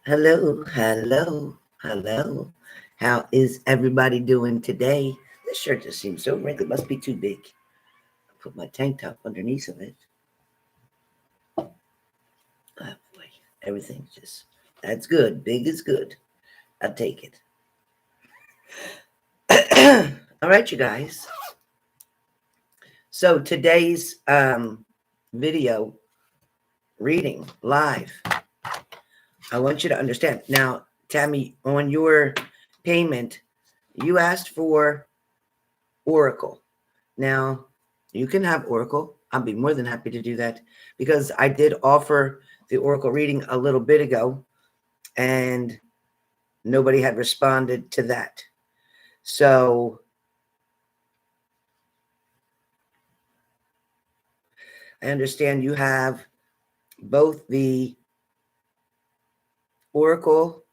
Hello, hello, hello. How is everybody doing today? This shirt just seems so wrinkled. Must be too big. I put my tank top underneath of it. Oh boy, everything's just that's good. Big is good. I'll take it. All right, you guys. So today's video reading live. I want you to understand now, Tammy. On your payment, you asked for Oracle. Now, you can have Oracle. I'll be more than happy to do that because I did offer the Oracle reading a little bit ago and nobody had responded to that. So I understand you have both the Oracle.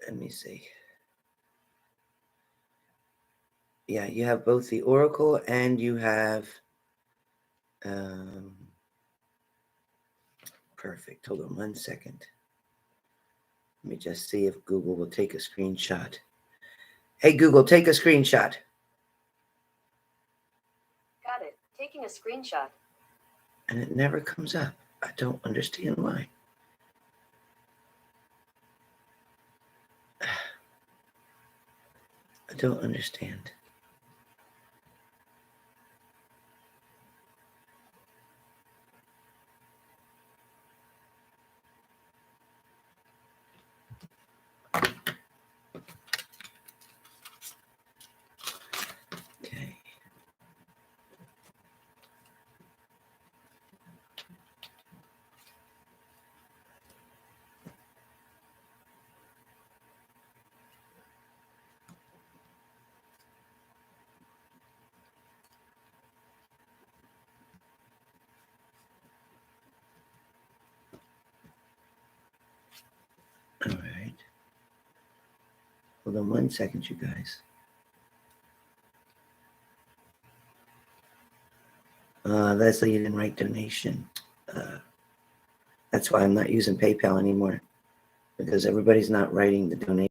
Let me see. Yeah, you have both the Oracle and you have perfect. Hold on 1 second. Let me just see if Google will take a screenshot. Hey, Google, take a screenshot. Got it. Taking a screenshot. And it never comes up. I don't understand why. I don't understand. Okay. All right. Hold on 1 second, you guys. Leslie, you didn't write donation. That's why I'm not using PayPal anymore because everybody's not writing the donation.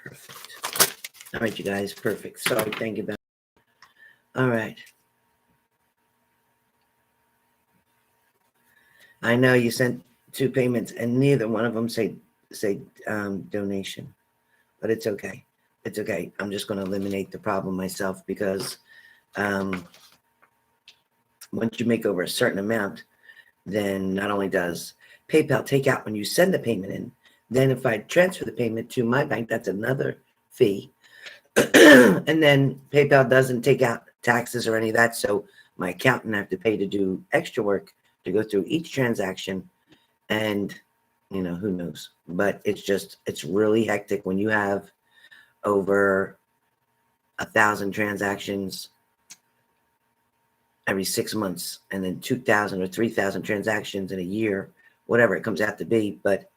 Perfect. All right, you guys. Perfect. Sorry. Thank you. All right. I know you sent 2 payments and neither one of them say donation, but it's okay. It's okay. I'm just going to eliminate the problem myself because once you make over a certain amount, then not only does PayPal take out when you send the payment in, then if I transfer the payment to my bank, that's another fee. And then PayPal doesn't take out taxes or any of that. So my accountant have to pay to do extra work to go through each transaction And, who knows? But it's really hectic when you have over 1,000 transactions every 6 months, and then 2,000 or 3,000 transactions in a year, whatever it comes out to be. But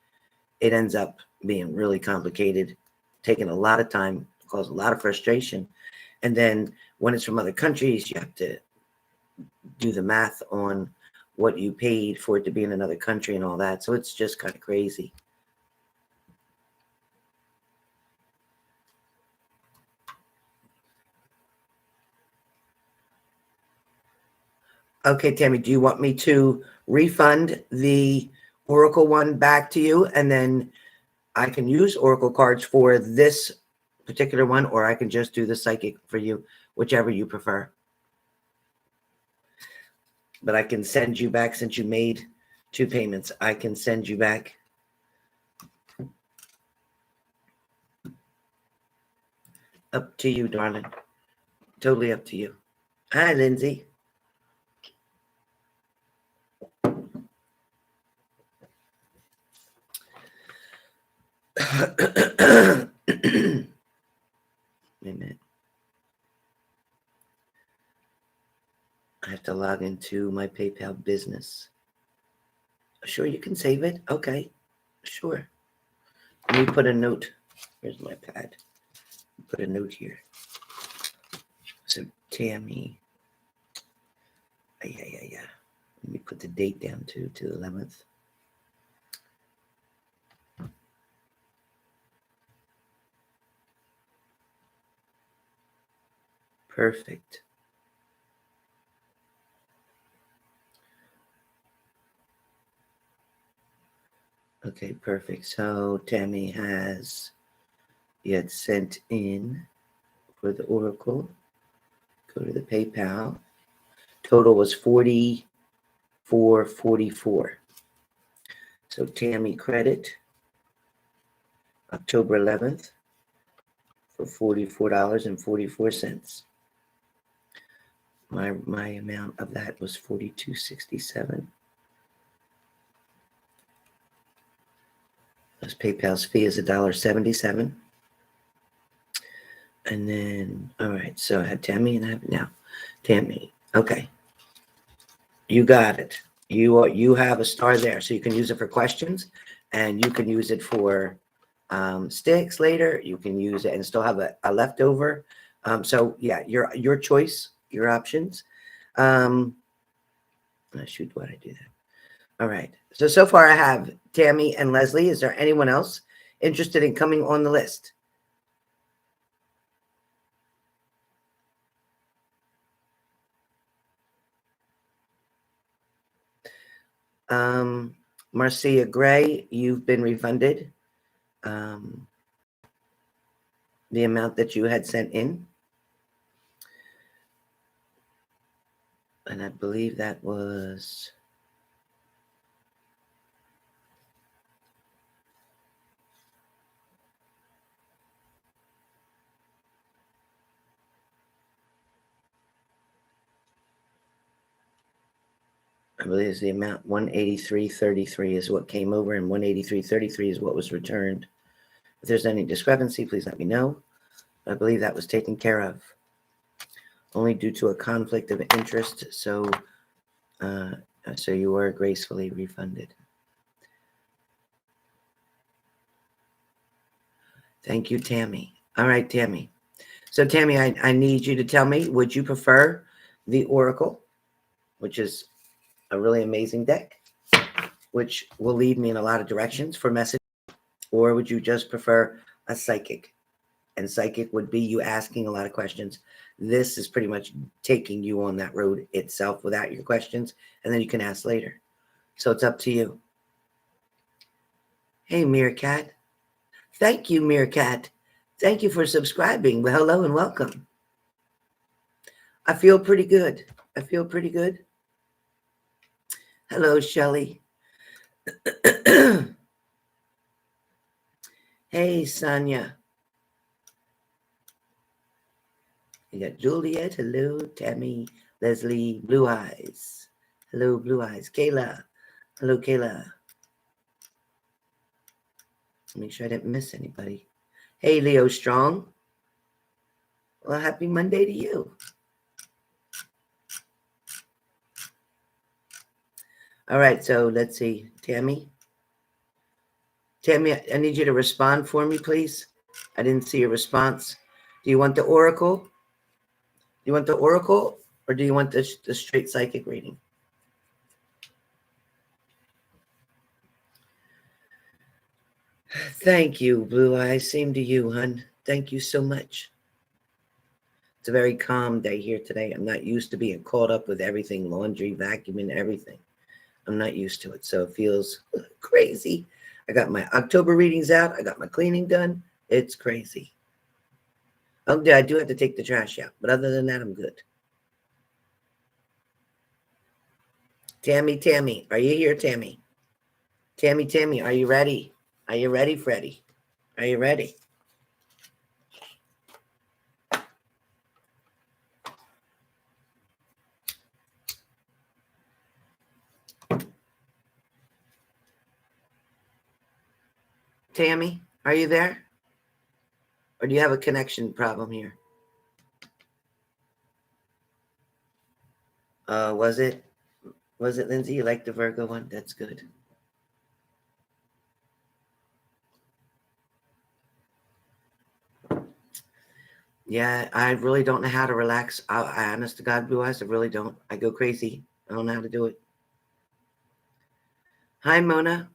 it ends up being really complicated, taking a lot of time, cause a lot of frustration. And then when it's from other countries, you have to do the math on what you paid for it to be in another country and all that. So it's just kind of crazy. Okay, Tammy, do you want me to refund the Oracle one back to you, and then I can use Oracle cards for this particular one, or I can just do the psychic for you, whichever you prefer. But I can send you back, since you made 2 payments, I can send you back. Up to you, darling. Totally up to you. Hi, Lindsay. Wait a minute. I have to log into my PayPal business. Sure, you can save it. Okay, sure. Let me put a note. Here's my pad. Put a note here. So Tammy. Yeah. Let me put the date down to the 11th. Perfect. Okay, perfect. So Tammy you had sent in for the Oracle. Go to the PayPal. Total was $44.44. So Tammy credit October 11th for $44.44. My amount of that was $42.67. Plus PayPal's fee is $1.77. And then, all right, so I have Tammy and I have now Tammy. Okay, you got it. You have a star there, so you can use it for questions, and you can use it for sticks later. You can use it and still have a leftover. So yeah, your choice, your options. Shoot, why did I do that? All right. So far I have Tammy and Leslie. Is there anyone else interested in coming on the list? Marcia Gray, you've been refunded the amount that you had sent in. And I believe that was... I believe it's the amount 183.33 is what came over, and 183.33 is what was returned. If there's any discrepancy, please let me know. I believe that was taken care of, only due to a conflict of interest. So you were gracefully refunded. Thank you, Tammy. All right, Tammy. So Tammy, I need you to tell me, would you prefer the Oracle, which is a really amazing deck, which will lead me in a lot of directions for messaging, or would you just prefer a psychic? And psychic would be you asking a lot of questions. This is pretty much taking you on that road itself without your questions, and then you can ask later. So it's up to you. Hey, Meerkat. Thank you, Meerkat. Thank you for subscribing. Well, hello and welcome. I feel pretty good. Hello, Shelley. Hey, Sonia. You got Juliet. Hello, Tammy, Leslie, Blue Eyes. Hello, Blue Eyes. Kayla. Hello, Kayla. Make sure I didn't miss anybody. Hey, Leo Strong. Well, happy Monday to you. All right, so let's see. Tammy, I need you to respond for me, please. I didn't see a response. Do you want the oracle? Do you want the oracle, or do you want the straight psychic reading? Thank you, Blue Eyes. Same to you, hun. Thank you so much. It's a very calm day here today. I'm not used to being caught up with everything, laundry, vacuuming, everything. I'm not used to it, so it feels crazy. I got my October readings out. I got my cleaning done. It's crazy. Oh, I do have to take the trash out, but other than that, I'm good. Tammy, are you here, Tammy? Tammy, are you ready? Are you ready, Freddie? Are you ready? Tammy, are you there? Or do you have a connection problem here? Was it Lindsay? You like the Virgo one? That's good. Yeah, I really don't know how to relax. I honest to God, Blue Eyes, I really don't. I go crazy. I don't know how to do it. Hi, Mona.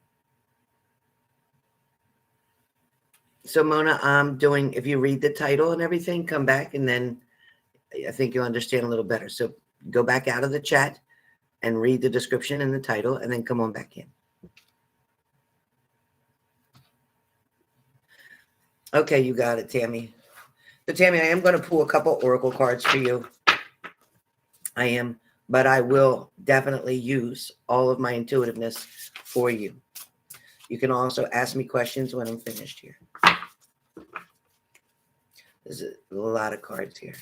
So, Mona, I'm doing, if you read the title and everything, come back, and then I think you'll understand a little better. So go back out of the chat and read the description and the title, and then come on back in. Okay, you got it, Tammy. So, Tammy, I am going to pull a couple oracle cards for you. I am, but I will definitely use all of my intuitiveness for you. You can also ask me questions when I'm finished here. There's a lot of cards here.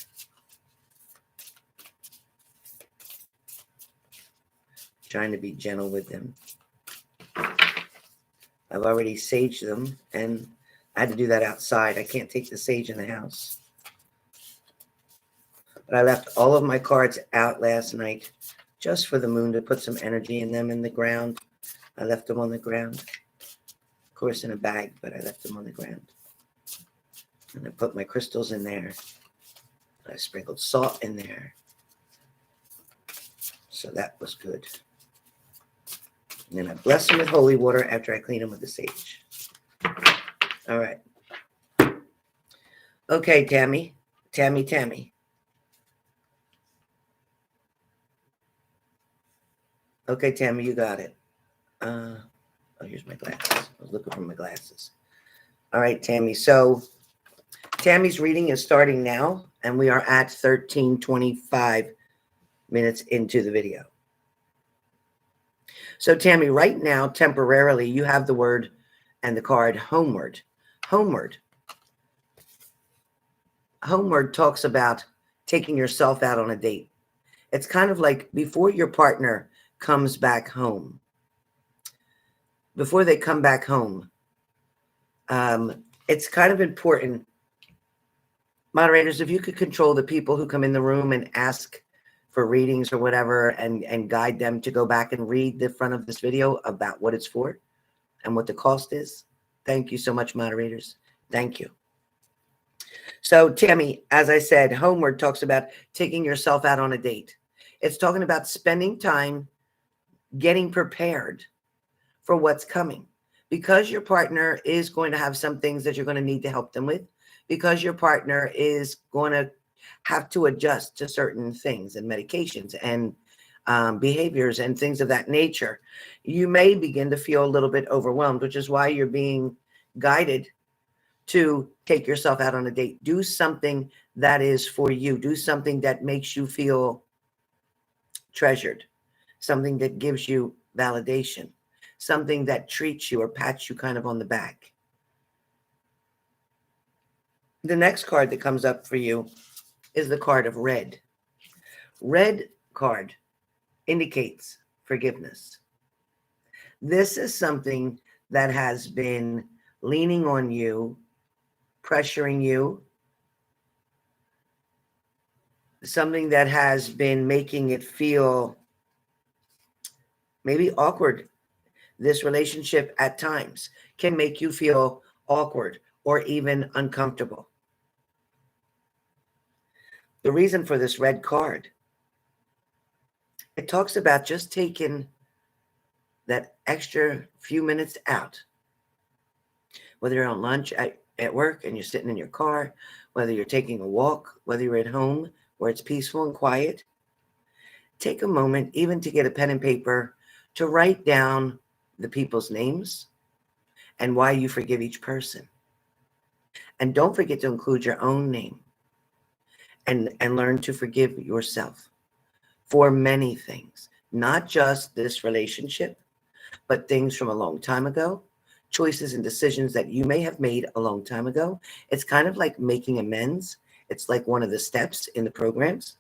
Trying to be gentle with them. I've already saged them, and I had to do that outside. I can't take the sage in the house. But I left all of my cards out last night just for the moon to put some energy in them in the ground. I left them on the ground. Of course, in a bag, but I left them on the ground. And I put my crystals in there. I sprinkled salt in there. So that was good. And then I bless them with holy water after I clean them with the sage. All right. Okay, Tammy. Okay, Tammy, you got it. Oh, here's my glasses. I was looking for my glasses. All right, Tammy. So Tammy's reading is starting now, and we are at 13:25 minutes into the video. So, Tammy, right now, temporarily, you have the word and the card homeward. Homeward. Homeward talks about taking yourself out on a date. It's kind of like before your partner comes back home. Before they come back home, it's kind of important. Moderators, if you could control the people who come in the room and ask for readings or whatever, and guide them to go back and read the front of this video about what it's for and what the cost is. Thank you so much, moderators. Thank you. So, Tammy, as I said, homeward talks about taking yourself out on a date. It's talking about spending time getting prepared for what's coming, because your partner is going to have some things that you're going to need to help them with, because your partner is going to have to adjust to certain things and medications and behaviors and things of that nature. You may begin to feel a little bit overwhelmed, which is why you're being guided to take yourself out on a date. Do something that is for you. Do something that makes you feel treasured, something that gives you validation, something that treats you or pats you kind of on the back. The next card that comes up for you is the card of red. Red card indicates forgiveness. This is something that has been leaning on you, pressuring you, something that has been making it feel maybe awkward. This relationship at times can make you feel awkward or even uncomfortable. The reason for this red card, it talks about just taking that extra few minutes out, whether you're on lunch at work and you're sitting in your car, whether you're taking a walk, whether you're at home where it's peaceful and quiet. Take a moment even to get a pen and paper to write down the people's names and why you forgive each person. And don't forget to include your own name and learn to forgive yourself for many things, not just this relationship, but things from a long time ago, choices and decisions that you may have made a long time ago. It's kind of like making amends. It's like one of the steps in the programs.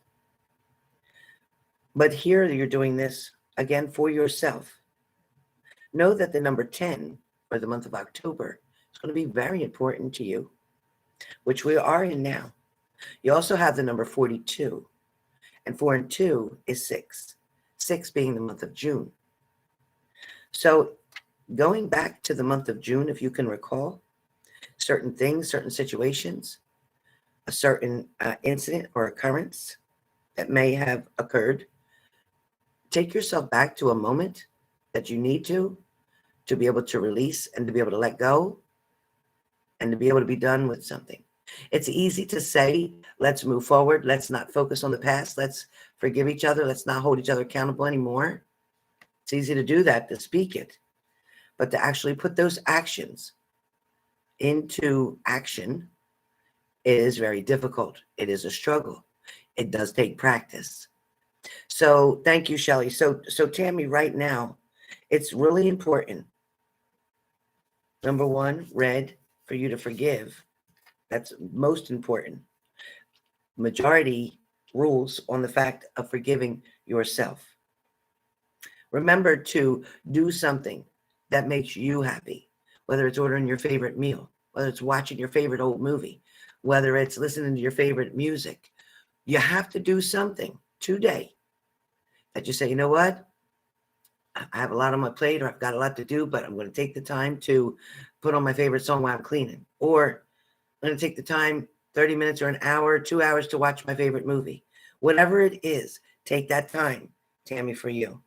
But here you're doing this again for yourself. Know that the number 10 for the month of October is going to be very important to you, which we are in now. You also have the number 42, and 4 and 2 is 6, 6 being the month of June. So going back to the month of June, if you can recall, certain things, certain situations, a certain incident or occurrence that may have occurred, take yourself back to a moment that you need to be able to release and to be able to let go and to be able to be done with something. It's easy to say, let's move forward. Let's not focus on the past. Let's forgive each other. Let's not hold each other accountable anymore. It's easy to do that, to speak it, but to actually put those actions into action is very difficult. It is a struggle. It does take practice. So thank you, Shelley. So Tammy, right now, it's really important. Number one, red, for you to forgive. That's most important. Majority rules on the fact of forgiving yourself. Remember to do something that makes you happy, whether it's ordering your favorite meal, whether it's watching your favorite old movie, whether it's listening to your favorite music. You have to do something today that you say, you know what? I have a lot on my plate, or I've got a lot to do, but I'm going to take the time to put on my favorite song while I'm cleaning. Or I'm going to take the time, 30 minutes or an hour, 2 hours to watch my favorite movie. Whatever it is, take that time, Tammy, for you.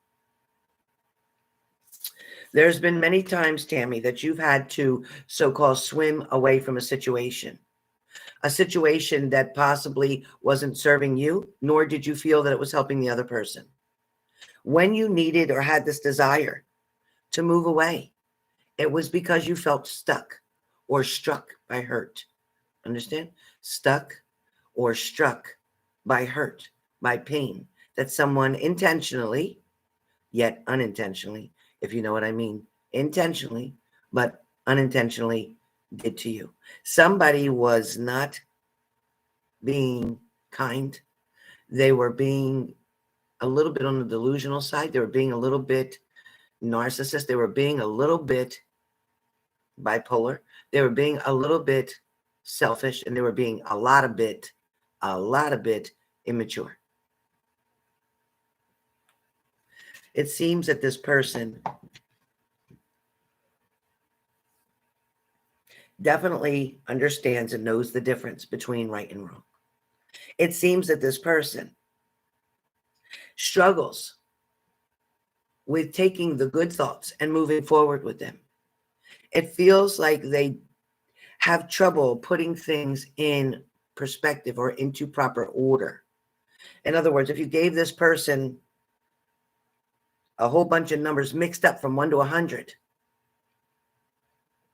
There's been many times, Tammy, that you've had to so-called swim away from a situation that possibly wasn't serving you, nor did you feel that it was helping the other person. When you needed or had this desire to move away, it was because you felt stuck or struck by hurt. Understand? Stuck or struck by hurt, by pain that someone intentionally, yet unintentionally, if you know what I mean, intentionally, but unintentionally did to you. Somebody was not being kind. They were being a little bit on the delusional side. They were being a little bit narcissist. They were being a little bit bipolar. They were being a little bit selfish, and they were being a lot of bit immature. It seems that this person definitely understands and knows the difference between right and wrong. It seems that this person struggles with taking the good thoughts and moving forward with them. It feels like they have trouble putting things in perspective or into proper order. In other words, if you gave this person a whole bunch of numbers mixed up from 1 to 100,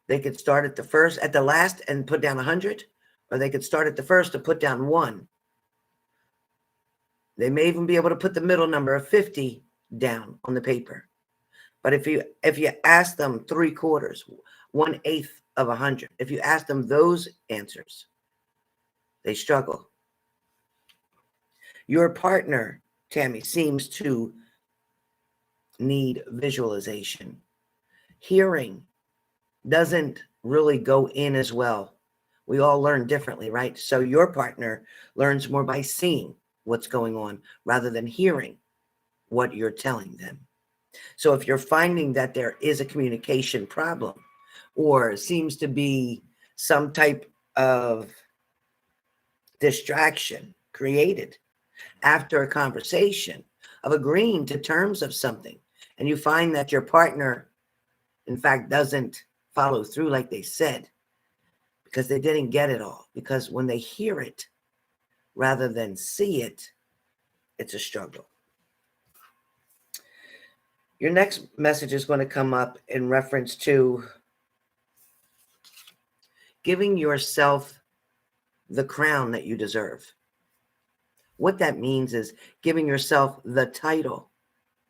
they could start at the last and put down 100, or they could start at the first and put down 1. They may even be able to put the middle number of 50 down on the paper. But if you ask them 3/4, 1/8 of 100, if you ask them those answers, they struggle. Your partner, Tammy, seems to need visualization, hearing doesn't really go in as well. We all learn differently, right? So your partner learns more by seeing what's going on rather than hearing what you're telling them. So if you're finding that there is a communication problem or seems to be some type of distraction created after a conversation of agreeing to terms of something, and you find that your partner, in fact, doesn't follow through like they said because they didn't get it all, because when they hear it rather than see it, it's a struggle. Your next message is going to come up in reference to giving yourself the crown that you deserve. What that means is giving yourself the title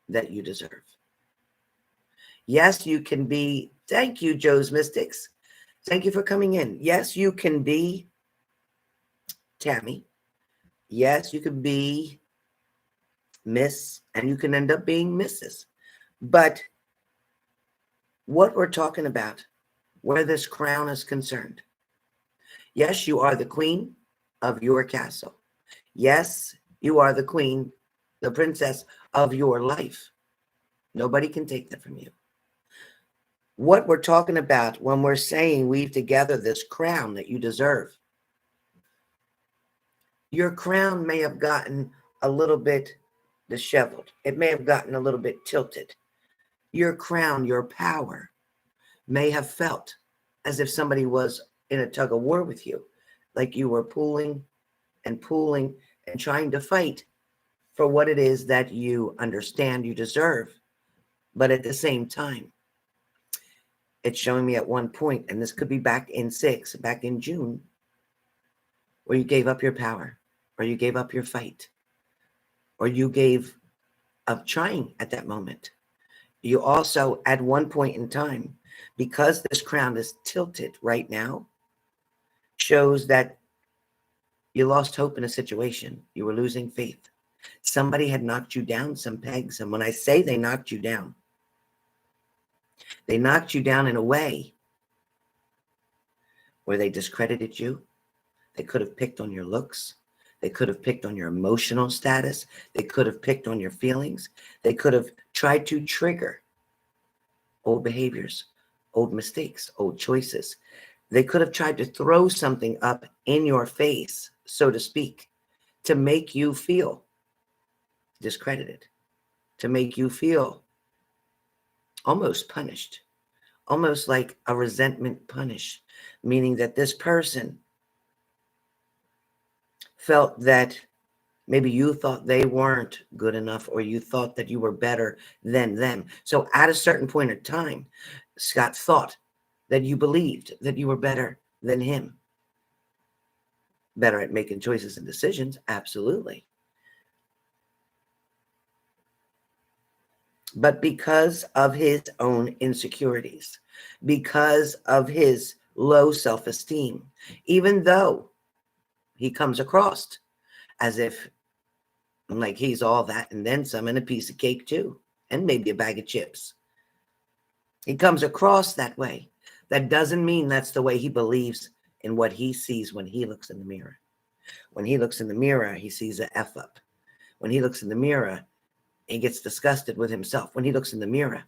that you deserve. Yes, you can be. Thank you, Joe's Mystics. Thank you for coming in. Yes, you can be Tammy. Yes, you can be Miss, and you can end up being Mrs. But what we're talking about, where this crown is concerned, yes, you are the queen of your castle. Yes, you are the queen, the princess of your life. Nobody can take that from you. What we're talking about when we're saying weave together this crown that you deserve, your crown may have gotten a little bit disheveled. It may have gotten a little bit tilted. Your crown, your power, may have felt as if somebody was in a tug of war with you, like you were pulling and pulling and trying to fight for what it is that you understand you deserve. But at the same time, it's showing me at one point, and this could be back in June, where you gave up your power, or you gave up your fight, or you gave up trying at that moment. You also, at one point in time, because this crown is tilted right now, shows that you lost hope in a situation. You were losing faith. Somebody had knocked you down some pegs. And when I say they knocked you down in a way where they discredited you. They could have picked on your looks. They could have picked on your emotional status. They could have picked on your feelings. They could have tried to trigger old behaviors, old mistakes, old choices. They could have tried to throw something up in your face, so to speak, to make you feel discredited, to make you feel almost punished, almost like a resentment punish, meaning that this person felt that maybe you thought they weren't good enough, or you thought that you were better than them. So at a certain point in time, Scott thought that you believed that you were better than him. Better at making choices and decisions, absolutely. But because of his own insecurities, because of his low self-esteem, even though he comes across as if like he's all that and then some, and a piece of cake too, and maybe a bag of chips. He comes across that way. That doesn't mean that's the way he believes in what he sees when he looks in the mirror. When he looks in the mirror, he sees a F up. When he looks in the mirror, he gets disgusted with himself. When he looks in the mirror,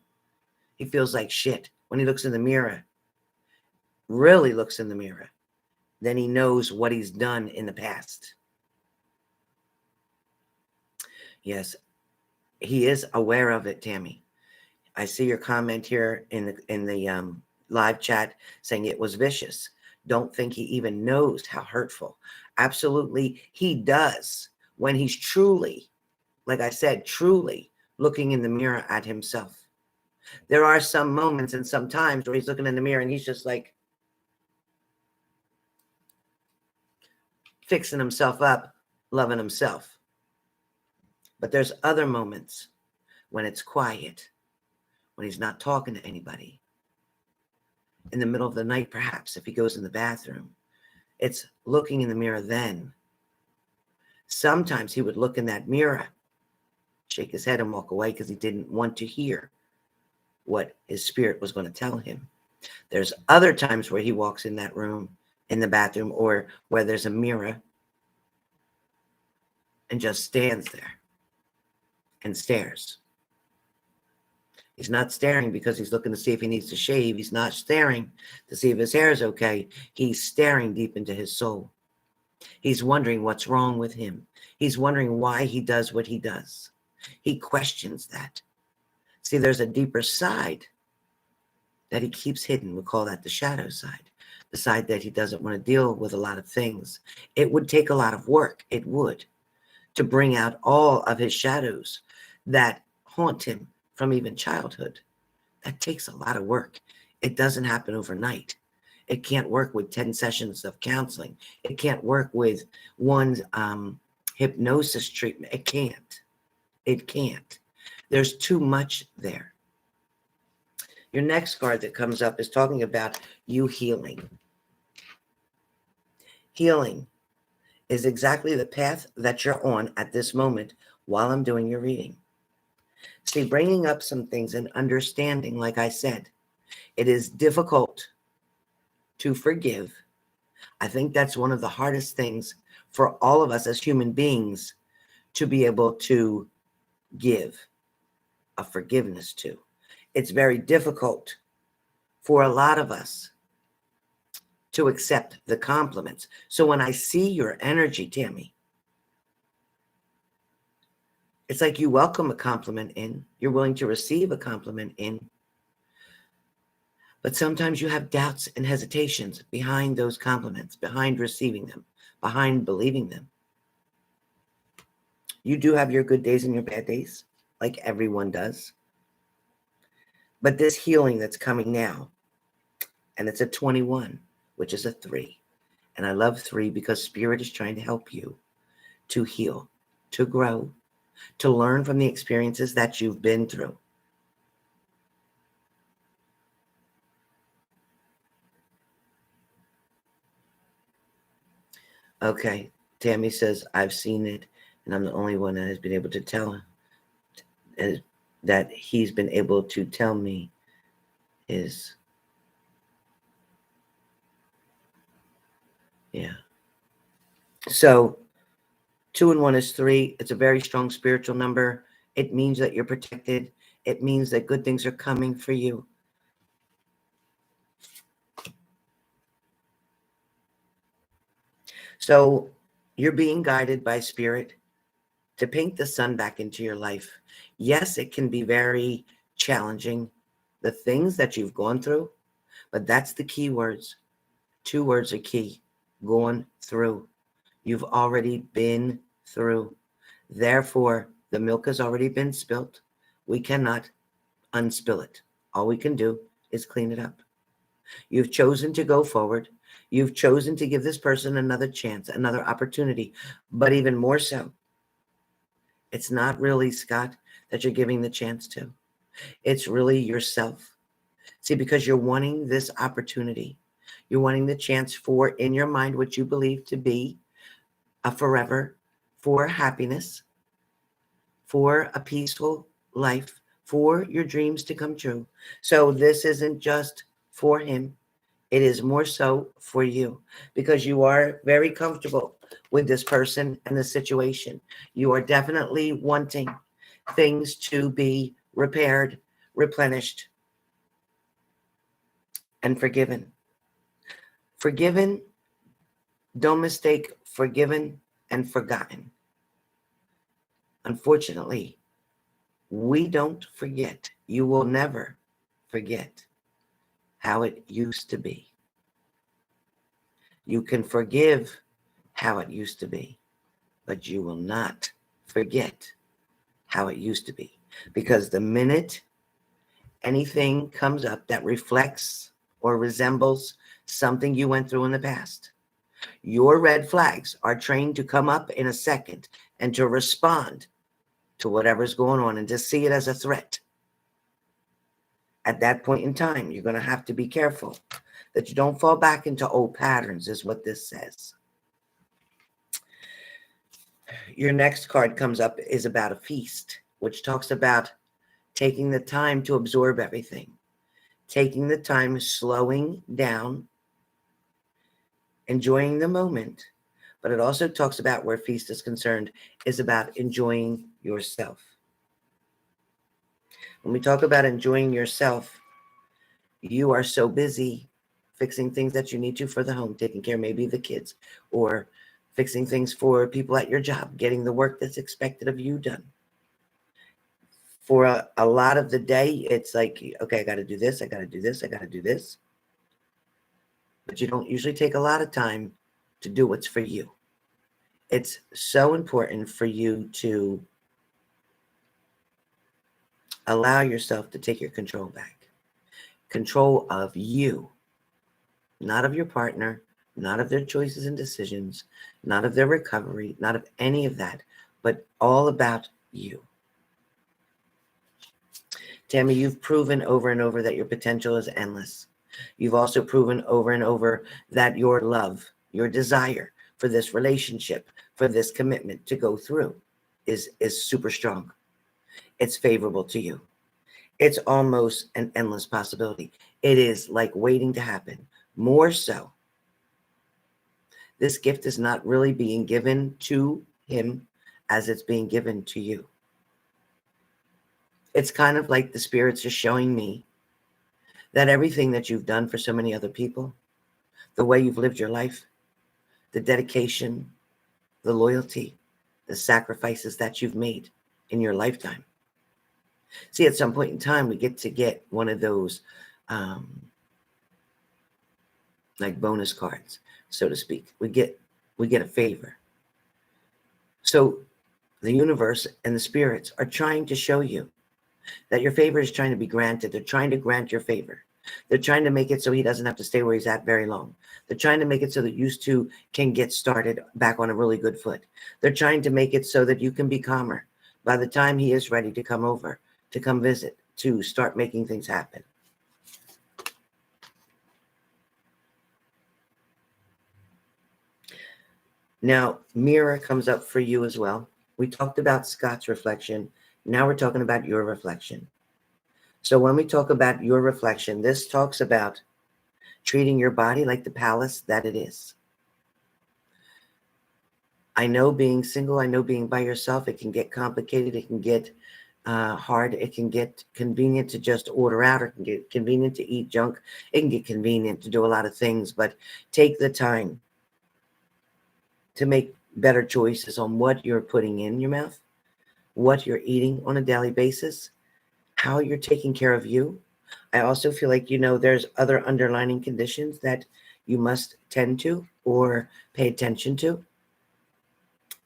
he feels like shit. When he looks in the mirror, really looks in the mirror, then he knows what he's done in the past. Yes, he is aware of it, Tammy. I see your comment here in the live chat saying it was vicious. Don't think he even knows how hurtful. Absolutely, he does when he's truly, like I said, truly looking in the mirror at himself. There are some moments and some times where he's looking in the mirror and he's just like fixing himself up, loving himself. But there's other moments when it's quiet, when he's not talking to anybody. In the middle of the night, perhaps, if he goes in the bathroom, it's looking in the mirror then. Sometimes he would look in that mirror, shake his head and walk away because he didn't want to hear what his spirit was going to tell him. There's other times where he walks in that room, in the bathroom, or where there's a mirror and just stands there and stares. He's not staring because he's looking to see if he needs to shave. He's not staring to see if his hair is okay. He's staring deep into his soul. He's wondering what's wrong with him. He's wondering why he does what he does. He questions that. See, there's a deeper side that he keeps hidden. We call that the shadow side, the side that he doesn't want to deal with a lot of things. It would take a lot of work. It would, to bring out all of his shadows that haunt him from even childhood. That takes a lot of work. It doesn't happen overnight. It can't work with 10 sessions of counseling. It can't work with one hypnosis treatment. It can't. It can't. There's too much there. Your next card that comes up is talking about you healing. Healing is exactly the path that you're on at this moment while I'm doing your reading. See, bringing up some things and understanding, like I said, it is difficult to forgive. I think that's one of the hardest things for all of us as human beings to be able to give a forgiveness to. It's very difficult for a lot of us to accept the compliments. So when I see your energy, Tammy, it's like you welcome a compliment in. You're willing to receive a compliment in. But sometimes you have doubts and hesitations behind those compliments, behind receiving them, behind believing them. You do have your good days and your bad days, like everyone does. But this healing that's coming now, and it's a 21, which is a 3. And I love 3 because Spirit is trying to help you to heal, to grow, to learn from the experiences that you've been through. Okay, Tammy says, I've seen it, and I'm the only one that has been able to tell that he's been able to tell me is, yeah. So 2 and 1 is 3. It's a very strong spiritual number. It means that you're protected. It means that good things are coming for you. So you're being guided by Spirit to paint the sun back into your life. Yes, it can be very challenging, the things that you've gone through, but that's the key words. 2 words are key. Going through. You've already been through. Therefore, the milk has already been spilt. We cannot unspill it. All we can do is clean it up. You've chosen to go forward. You've chosen to give this person another chance, another opportunity. But even more so, it's not really Scott that you're giving the chance to. It's really yourself. See, because you're wanting this opportunity. You're wanting the chance for, in your mind, what you believe to be a forever, for happiness, for a peaceful life, for your dreams to come true. So this isn't just for him. It is more so for you because you are very comfortable with this person and the situation. You are definitely wanting things to be repaired, replenished, and forgiven. Forgiven, don't mistake forgiven and forgotten. Unfortunately, we don't forget. You will never forget how it used to be. You can forgive how it used to be, but you will not forget how it used to be. Because the minute anything comes up that reflects or resembles something you went through in the past, your red flags are trained to come up in a second and to respond to whatever's going on and to see it as a threat. At that point in time, you're going to have to be careful that you don't fall back into old patterns, is what this says. Your next card comes up is about a feast, which talks about taking the time to absorb everything, taking the time, slowing down, enjoying the moment. But it also talks about where feast is concerned is about enjoying yourself. When we talk about enjoying yourself, you are so busy fixing things that you need to for the home, taking care maybe of the kids, or fixing things for people at your job, getting the work that's expected of you done. For a lot of the day, it's like, okay, I got to do this, I got to do this, I got to do this. But you don't usually take a lot of time to do what's for you. It's so important for you to allow yourself to take your control back. Control of you, not of your partner, not of their choices and decisions, not of their recovery, not of any of that, but all about you. Tammy, you've proven over and over that your potential is endless. You've also proven over and over that your love, your desire for this relationship, for this commitment to go through is super strong. It's favorable to you. It's almost an endless possibility. It is like waiting to happen. More so, this gift is not really being given to him as it's being given to you. It's kind of like the spirits are showing me that everything that you've done for so many other people, the way you've lived your life, the dedication, the loyalty, the sacrifices that you've made in your lifetime. See, at some point in time, we get to get one of those like bonus cards, so to speak. We get a favor. So the universe and the spirits are trying to show you that your favor is trying to be granted. They're trying to grant your favor. They're trying to make it so he doesn't have to stay where he's at very long. They're trying to make it so that you two can get started back on a really good foot. They're trying to make it so that you can be calmer by the time he is ready to come over, to come visit, to start making things happen. Now, mirror comes up for you as well. We talked about Scott's reflection. Now we're talking about your reflection. So when we talk about your reflection, this talks about treating your body like the palace that it is. I know being single, I know being by yourself, it can get complicated, it can get hard, it can get convenient to just order out, or it can get convenient to eat junk, it can get convenient to do a lot of things, but take the time to make better choices on what you're putting in your mouth, what you're eating on a daily basis, how you're taking care of you. I also feel like, there's other underlying conditions that you must tend to or pay attention to.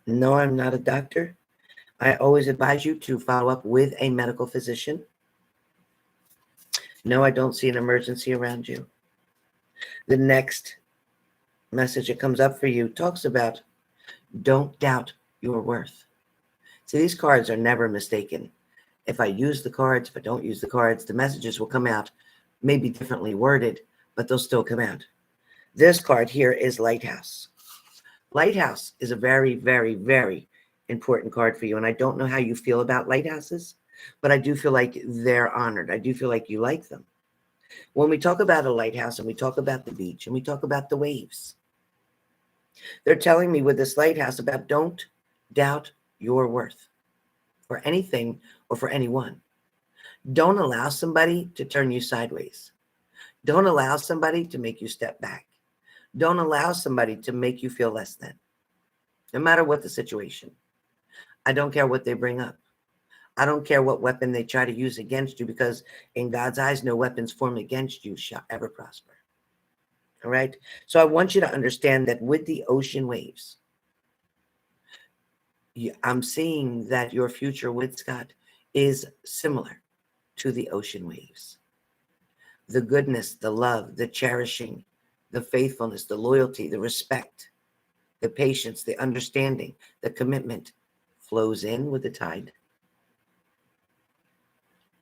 No, I'm not a doctor. I always advise you to follow up with a medical physician. No, I don't see an emergency around you. The next message that comes up for you talks about don't doubt your worth. See, these cards are never mistaken. If I use the cards, if I don't use the cards, the messages will come out, maybe differently worded, but they'll still come out. This card here is Lighthouse. Lighthouse is a very, very, very important card for you. And I don't know how you feel about lighthouses, but I do feel like they're honored. I do feel like you like them. When we talk about a lighthouse and we talk about the beach and we talk about the waves, they're telling me with this lighthouse about don't doubt your worth for anything or for anyone. Don't allow somebody to turn you sideways. Don't allow somebody to make you step back. Don't allow somebody to make you feel less than, no matter what the situation. I don't care what they bring up. I don't care what weapon they try to use against you, because in God's eyes, no weapons formed against you shall ever prosper. All right? So I want you to understand that with the ocean waves, I'm seeing that your future with Scott is similar to the ocean waves. The goodness, the love, the cherishing, the faithfulness, the loyalty, the respect, the patience, the understanding, the commitment flows in with the tide.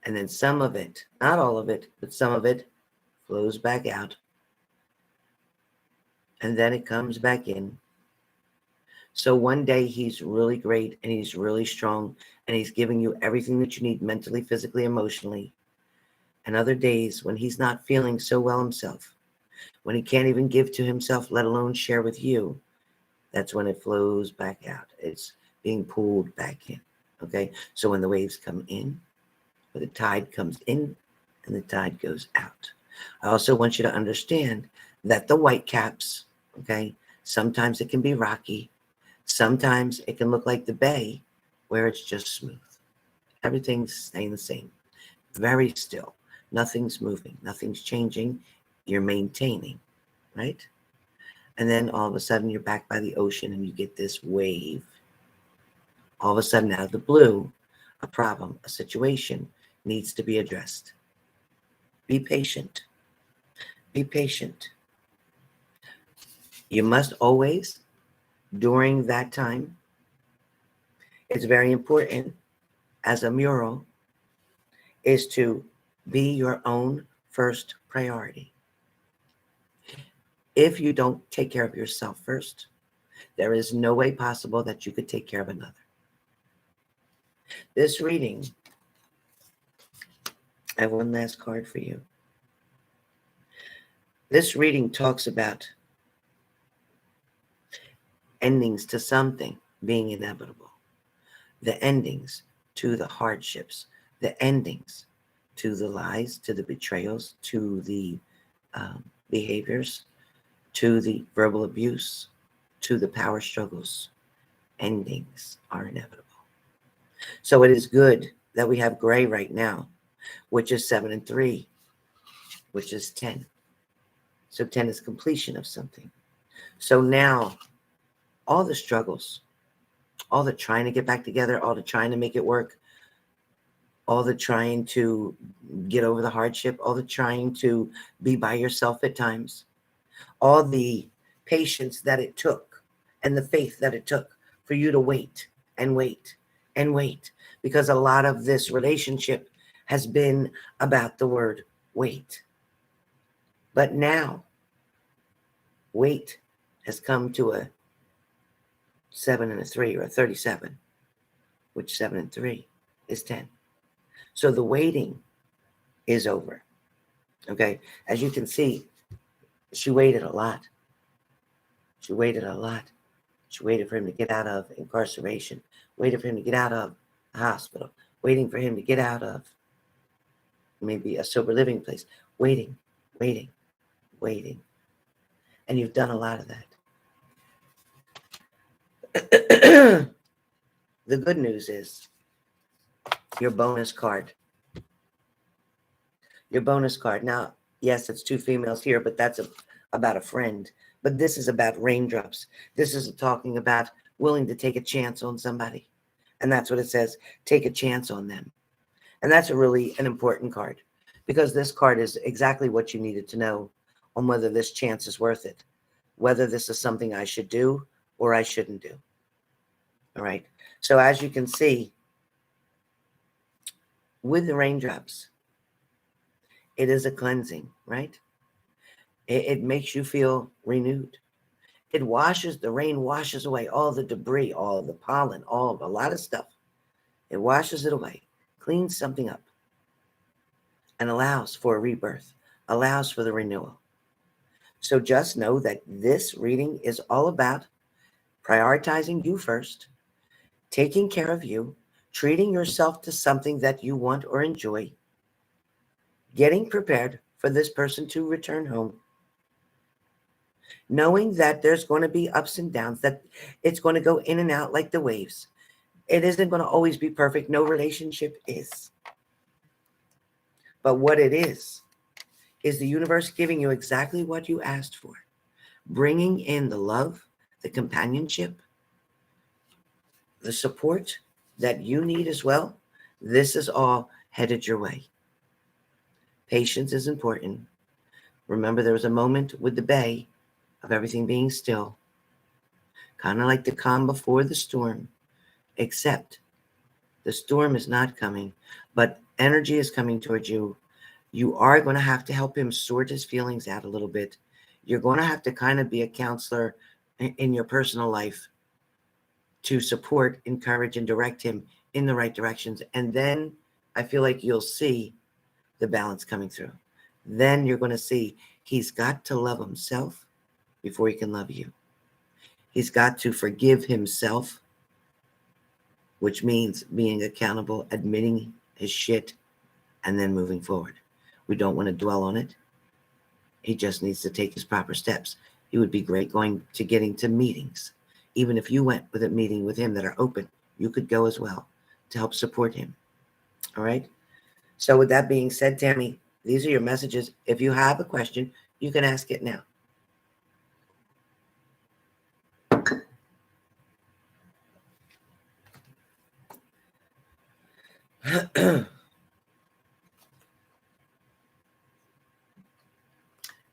And then some of it, not all of it, but some of it flows back out. And then it comes back in. So one day he's really great and he's really strong and he's giving you everything that you need mentally, physically, emotionally. and other days when he's not feeling so well himself, when he can't even give to himself, let alone share with you, that's when it flows back out. It's being pulled back in. Okay? So when the waves come in, or the tide comes in, and the tide goes out. I also want you to understand that the white caps, okay, sometimes it can be rocky. Sometimes it can look like the bay where it's just smooth. Everything's staying the same. Very still. Nothing's moving. Nothing's changing. You're maintaining, right? And then all of a sudden you're back by the ocean and you get this wave. All of a sudden out of the blue, a problem, a situation needs to be addressed. Be patient. Be patient. You must always, during that time, it's very important as a mural, is to be your own first priority. If you don't take care of yourself first, there is no way possible that you could take care of another. This reading, I have one last card for you. This reading talks about endings to something being inevitable, the endings to the hardships, the endings to the lies, to the betrayals, to the behaviors, to the verbal abuse, to the power struggles. Endings are inevitable. So it is good that we have gray right now, which is 7 and 3, which is 10. So 10 is completion of something. So now all the struggles, all the trying to get back together, all the trying to make it work, all the trying to get over the hardship, all the trying to be by yourself at times, all the patience that it took and the faith that it took for you to wait and wait and wait, because a lot of this relationship has been about the word wait. But now, wait has come to a 7 and a 3, or a 37, which 7 and 3 is 10. So the waiting is over. Okay, as you can see, she waited a lot. She waited a lot. She waited for him to get out of incarceration, waited for him to get out of the hospital, waiting for him to get out of maybe a sober living place, waiting, waiting, waiting. And you've done a lot of that. The good news is your bonus card. Your bonus card. Now, yes, it's 2 females here, but that's about a friend. But this is about raindrops. This is talking about willing to take a chance on somebody. And that's what it says. Take a chance on them. And that's really an important card, because this card is exactly what you needed to know on whether this chance is worth it, whether this is something I should do or I shouldn't do. All right. So as you can see, with the raindrops, it is a cleansing, right? It makes you feel renewed. It washes, the rain washes away all the debris, all the pollen, a lot of stuff. It washes it away, cleans something up, and allows for a rebirth, allows for the renewal. So just know that this reading is all about prioritizing you first, taking care of you, treating yourself to something that you want or enjoy, getting prepared for this person to return home, knowing that there's going to be ups and downs, that it's going to go in and out like the waves. It isn't going to always be perfect. No relationship is. But what it is the universe giving you exactly what you asked for, bringing in the love, the companionship, the support that you need as well. This is all headed your way. Patience is important. Remember, there was a moment with the bay of everything being still, kind of like the calm before the storm, except the storm is not coming, but energy is coming towards you. You are going to have to help him sort his feelings out a little bit. You're going to have to kind of be a counselor in your personal life to support, encourage, and direct him in the right directions. And then I feel like you'll see the balance coming through. Then you're going to see he's got to love himself before he can love you. He's got to forgive himself, which means being accountable, admitting his shit, and then moving forward. We don't want to dwell on it. He just needs to take his proper steps. He would be great getting to meetings. Even if you went with a meeting with him that are open, you could go as well to help support him. All right? So with that being said, Tammy, these are your messages. If you have a question, you can ask it now.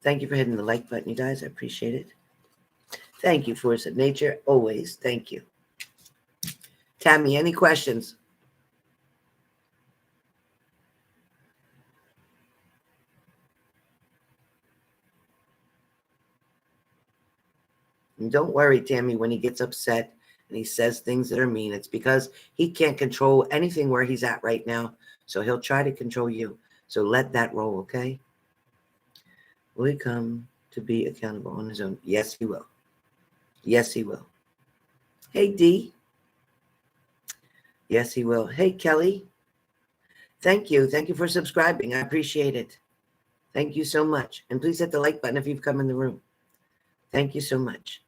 Thank you for hitting the like button, you guys. I appreciate it. Thank you, Force of Nature. Always. Thank you. Tammy, any questions? And don't worry, Tammy, when he gets upset and he says things that are mean, it's because he can't control anything where he's at right now. So he'll try to control you. So let that roll, okay? Will he come to be accountable on his own? Yes, he will. Yes, he will. Hey, Dee. Yes, he will. Hey, Kelly. Thank you. Thank you for subscribing. I appreciate it. Thank you so much. And please hit the like button if you've come in the room. Thank you so much.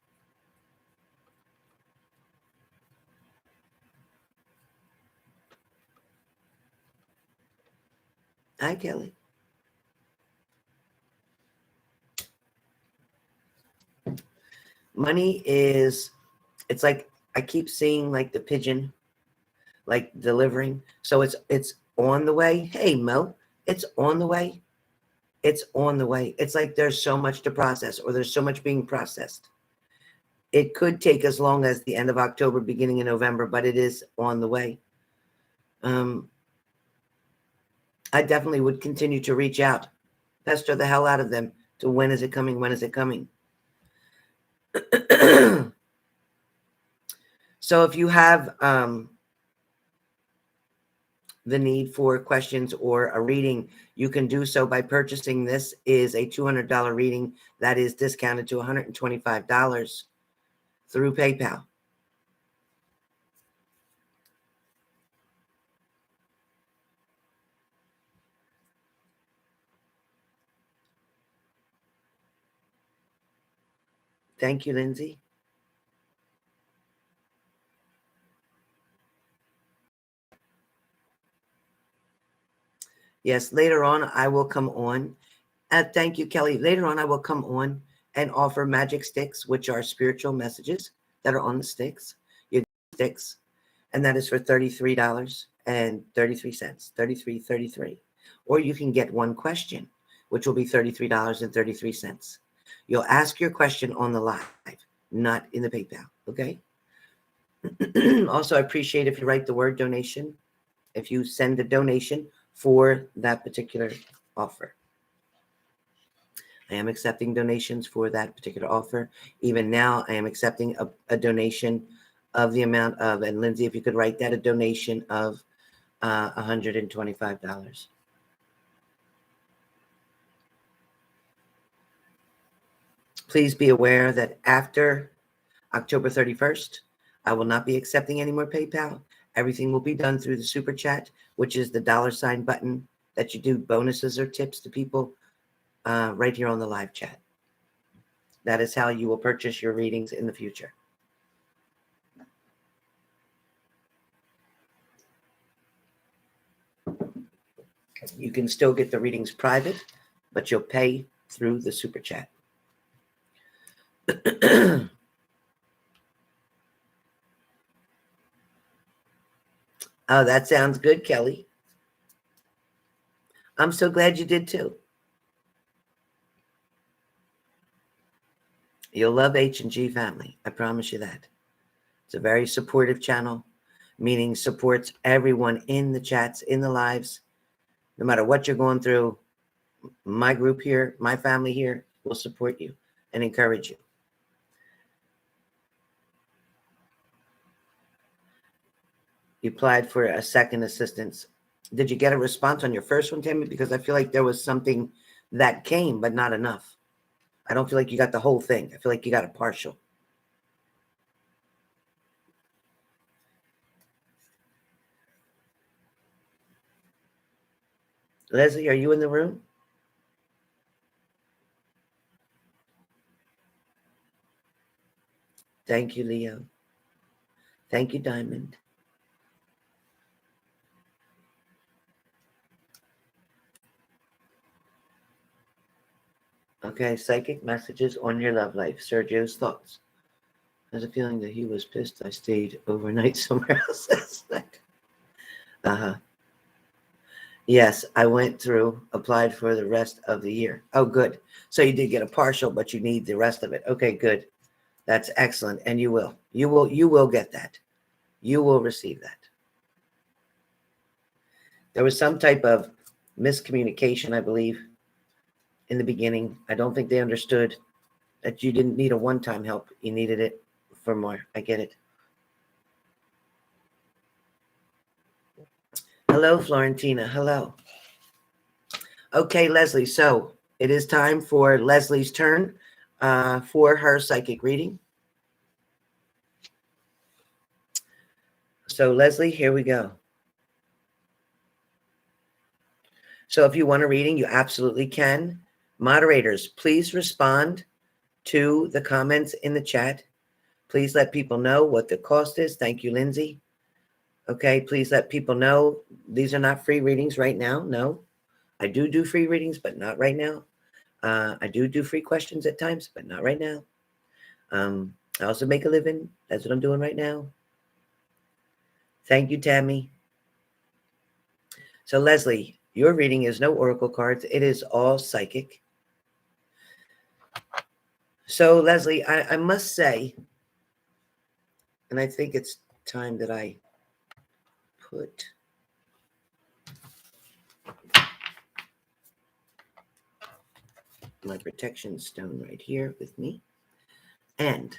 Hi, Kelly. Money is, it's like, I keep seeing like the pigeon, like delivering. So it's on the way. Hey, Mo, it's on the way. It's on the way. It's like there's so much to process, or there's so much being processed. It could take as long as the end of October, beginning of November, but it is on the way. I definitely would continue to reach out, pester the hell out of them to when is it coming? When is it coming? So if you have the need for questions or a reading, you can do so by purchasing. This is a $200 reading that is discounted to $125 through PayPal. Thank you, Lindsay. Yes, later on I will come on. Thank you, Kelly. Later on I will come on and offer magic sticks, which are spiritual messages that are on the sticks. Your sticks, and that is for $33.33, $33.33. Or you can get one question, which will be $33.33. You'll ask your question on the live, not in the PayPal. Okay. Also, I appreciate if you write the word donation, if you send a donation for that particular offer. I am accepting donations for that particular offer. Even now, I am accepting a donation of the amount of, and Lindsay, if you could write that, a donation of $125. Please be aware that after October 31st, I will not be accepting any more PayPal. Everything will be done through the super chat, which is the $ button that you do bonuses or tips to people right here on the live chat. That is how you will purchase your readings in the future. You can still get the readings private, but you'll pay through the super chat. Oh, that sounds good, Kelly. I'm so glad you did too. You'll love H&G family. I promise you that. It's a very supportive channel, meaning supports everyone in the chats, in the lives. No matter what you're going through, my group here, my family here will support you and encourage you. You applied for a second assistance. Did you get a response on your first one, Tammy? Because I feel like there was something that came, but not enough. I don't feel like you got the whole thing. I feel like you got a partial. Leslie, are you in the room? Thank you, Leo. Thank you, Diamond. Okay, psychic messages on your love life. Sergio's thoughts. There's a feeling that he was pissed I stayed overnight somewhere else last night. Uh-huh. Yes, I went through, applied for the rest of the year. Oh, good. So you did get a partial, but you need the rest of it. Okay, good. That's excellent. And you will. You will get that. You will receive that. There was some type of miscommunication, I believe, in the beginning. I don't think they understood that you didn't need a one-time help. You needed it for more. I get it. Hello, Florentina. Hello. Okay, Leslie. So it is time for Leslie's turn for her psychic reading. So, Leslie, here we go. So if you want a reading, you absolutely can. Moderators, please respond to the comments in the chat. Please let people know what the cost is. Thank you, Lindsay. Okay, please let people know these are not free readings right now. No, I do free readings, but not right now. I do free questions at times, but not right now. I also make a living. That's what I'm doing right now. Thank you, Tammy. So, Leslie, your reading is no oracle cards. It is all psychic. So, Leslie, I must say, and I think it's time that I put my protection stone right here with me. And,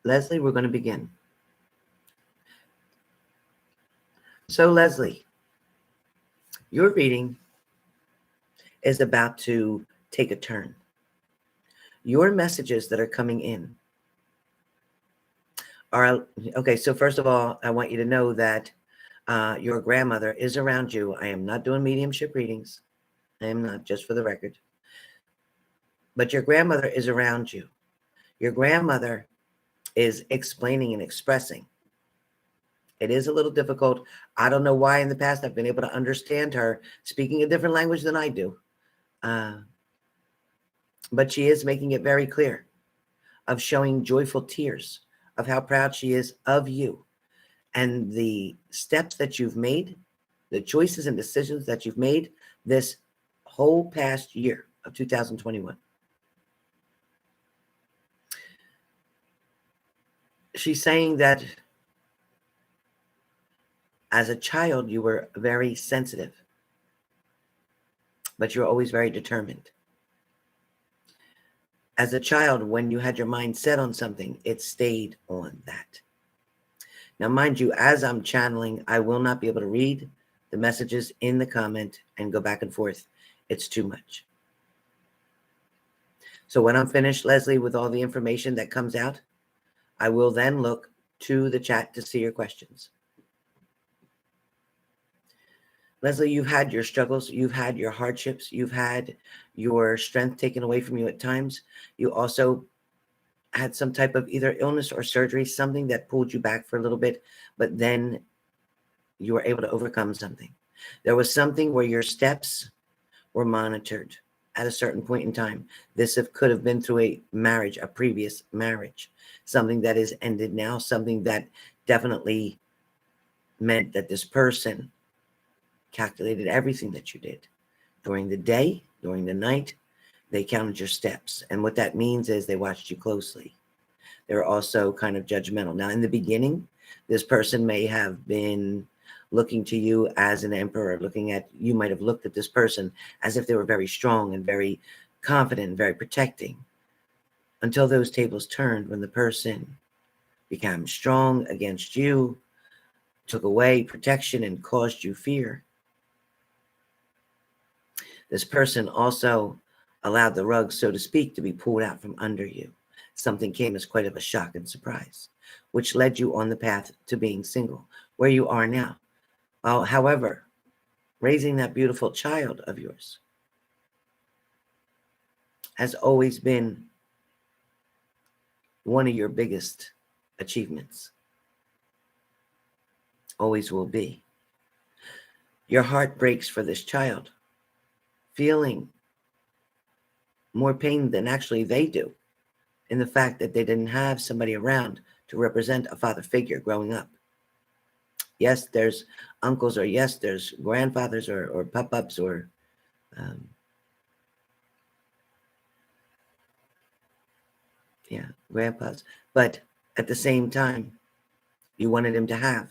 Leslie, we're going to begin. So, Leslie, your reading is about to take a turn. Your messages that are coming in are, okay, so first of all, I want you to know that your grandmother is around you. I am not doing mediumship readings. I am not, just for the record. But your grandmother is around you. Your grandmother is explaining and expressing. It is a little difficult. I don't know why in the past I've been able to understand her speaking a different language than I do. But she is making it very clear of showing joyful tears of how proud she is of you and the steps that you've made, the choices and decisions that you've made this whole past year of 2021. She's saying that as a child, you were very sensitive, but you're always very determined. As a child, when you had your mind set on something, it stayed on that. Now, mind you, as I'm channeling, I will not be able to read the messages in the comment and go back and forth. It's too much. So when I'm finished, Leslie, with all the information that comes out, I will then look to the chat to see your questions. Leslie, you've had your struggles, you've had your hardships, you've had your strength taken away from you at times. You also had some type of either illness or surgery, something that pulled you back for a little bit, but then you were able to overcome something. There was something where your steps were monitored at a certain point in time. This could have been through a marriage, a previous marriage, something that is ended now, something that definitely meant that this person calculated everything that you did during the day, during the night. They counted your steps. And what that means is they watched you closely. They're also kind of judgmental. Now, in the beginning, this person may have been looking to you as an emperor, you might have looked at this person as if they were very strong and very confident and very protecting, until those tables turned when the person became strong against you, took away protection and caused you fear. This person also allowed the rug, so to speak, to be pulled out from under you. Something came as quite of a shock and surprise, which led you on the path to being single, where you are now. Well, however, raising that beautiful child of yours has always been one of your biggest achievements. Always will be. Your heart breaks for this child, feeling more pain than actually they do in the fact that they didn't have somebody around to represent a father figure growing up. Yes, there's uncles, or yes, there's grandfathers or pop-ups or grandpas. But at the same time, you wanted him to have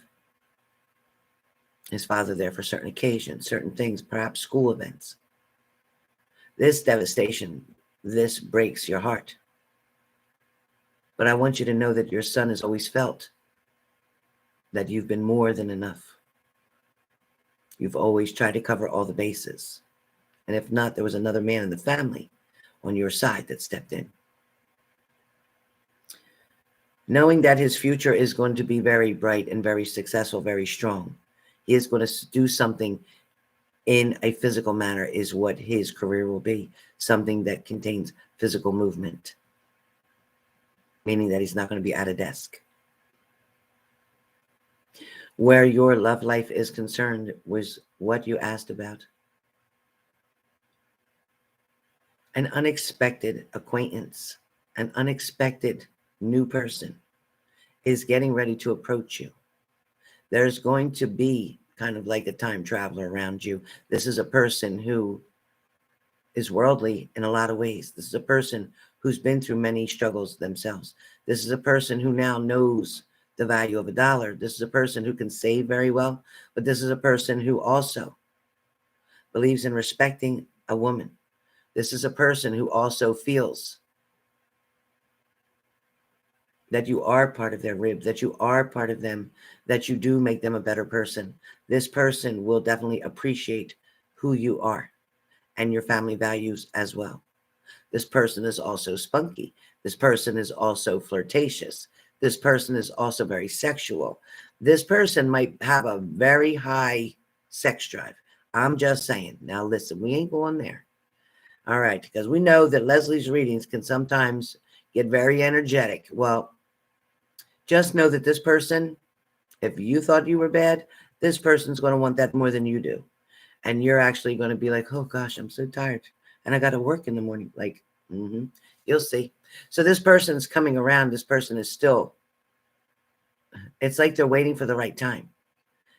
his father there for certain occasions, certain things, perhaps school events. This devastation, this breaks your heart. But I want you to know that your son has always felt that you've been more than enough. You've always tried to cover all the bases. And if not, there was another man in the family on your side that stepped in. Knowing that his future is going to be very bright and very successful, very strong. He is going to do something in a physical manner is what his career will be. Something that contains physical movement. Meaning that he's not going to be at a desk. Where your love life is concerned was what you asked about. An unexpected acquaintance, an unexpected new person is getting ready to approach you. There's going to be kind of like a time traveler around you. This is a person who is worldly in a lot of ways. This is a person who's been through many struggles themselves. This is a person who now knows the value of a dollar. This is a person who can save very well, but this is a person who also believes in respecting a woman. This is a person who also feels that you are part of their rib, that you are part of them, that you do make them a better person. This person will definitely appreciate who you are and your family values as well. This person is also spunky. This person is also flirtatious. This person is also very sexual. This person might have a very high sex drive. I'm just saying. Now listen, we ain't going there. All right, because we know that Leslie's readings can sometimes get very energetic. Well, just know that this person, if you thought you were bad, this person's going to want that more than you do. And you're actually going to be like, oh gosh, I'm so tired. And I got to work in the morning. Like, you'll see. So this person's coming around. This person is still, it's like they're waiting for the right time.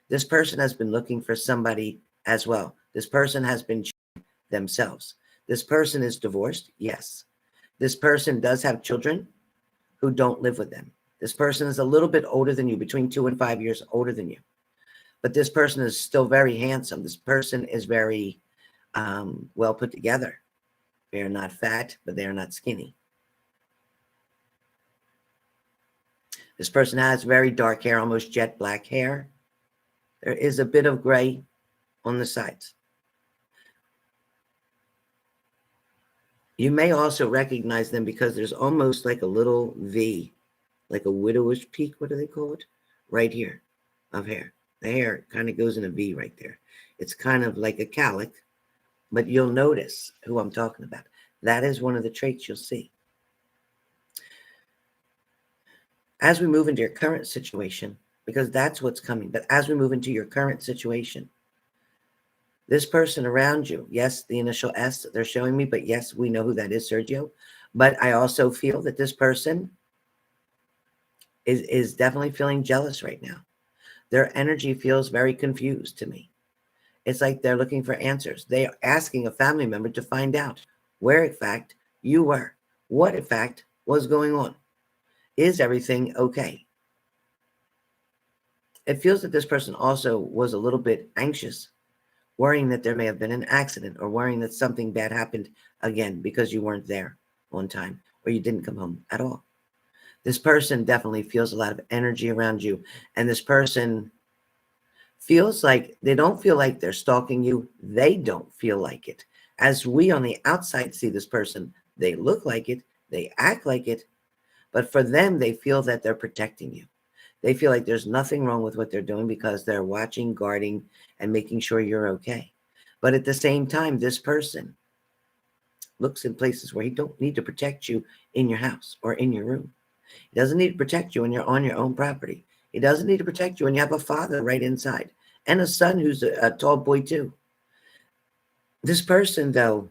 This person has been looking for somebody as well. This person has been themselves. This person is divorced. Yes. This person does have children who don't live with them. This person is a little bit older than you, between 2 and 5 years older than you. But this person is still very handsome. This person is very well put together. They are not fat, but they are not skinny. This person has very dark hair, almost jet black hair. There is a bit of gray on the sides. You may also recognize them because there's almost like a little V, like a widowish peak. What do they call it? Right here of hair. The hair kind of goes in a V right there. It's kind of like a cowlick, but you'll notice who I'm talking about. That is one of the traits you'll see. As we move into your current situation, because that's what's coming, but as we move into your current situation, this person around you, yes, the initial S they're showing me, but yes, we know who that is, Sergio. But I also feel that this person is definitely feeling jealous right now. Their energy feels very confused to me. It's like they're looking for answers. They are asking a family member to find out where, in fact, you were. What, in fact, was going on. Is everything okay? It feels that this person also was a little bit anxious, worrying that there may have been an accident or worrying that something bad happened again because you weren't there on time or you didn't come home at all. This person definitely feels a lot of energy around you. And this person feels like they don't feel like they're stalking you. They don't feel like it. As we on the outside see this person, they look like it, they act like it, but for them, they feel that they're protecting you. They feel like there's nothing wrong with what they're doing because they're watching, guarding, and making sure you're okay. But at the same time, this person looks in places where he don't need to protect you in your house or in your room. He doesn't need to protect you when you're on your own property. He doesn't need to protect you when you have a father right inside and a son who's a tall boy too. This person, though,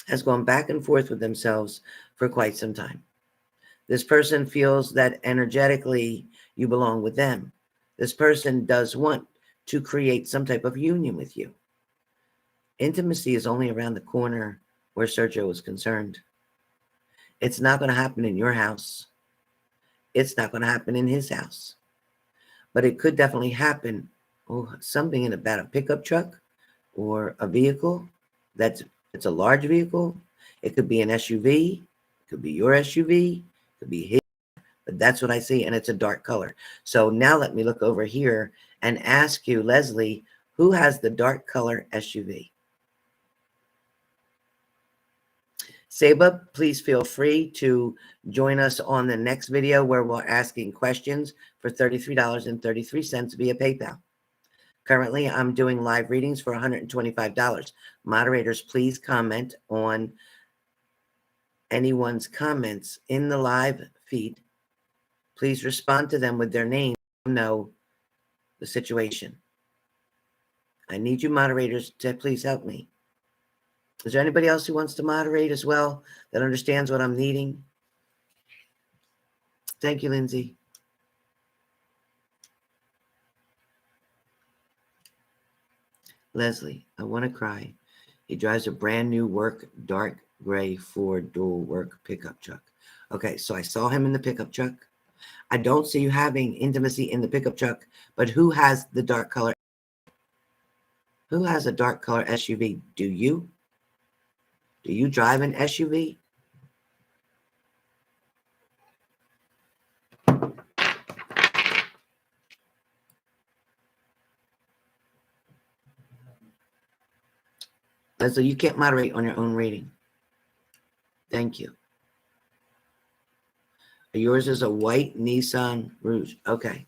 has gone back and forth with themselves for quite some time. This person feels that energetically you belong with them. This person does want to create some type of union with you. Intimacy is only around the corner where Sergio is concerned. It's not going to happen in your house. It's not going to happen in his house. But it could definitely happen. Oh, something in about a pickup truck or a vehicle it's a large vehicle. It could be an SUV. It could be your SUV. It could be his. But that's what I see, and it's a dark color. So now let me look over here and ask you, Leslie, who has the dark color SUV? Saba, please feel free to join us on the next video where we're asking questions for $33.33 via PayPal. Currently, I'm doing live readings for $125. Moderators, please comment on anyone's comments in the live feed. Please respond to them with their name to know the situation. I need you moderators to please help me. Is there anybody else who wants to moderate as well that understands what I'm needing? Thank you, Lindsay. Leslie, I want to cry. He drives a brand new work dark gray Ford dual work pickup truck. Okay, so I saw him in the pickup truck. I don't see you having intimacy in the pickup truck, but who has the dark color? Who has a dark color SUV? Do you? Do you drive an SUV? Leslie, you can't moderate on your own reading. Thank you. Yours is a white Nissan Rouge. Okay.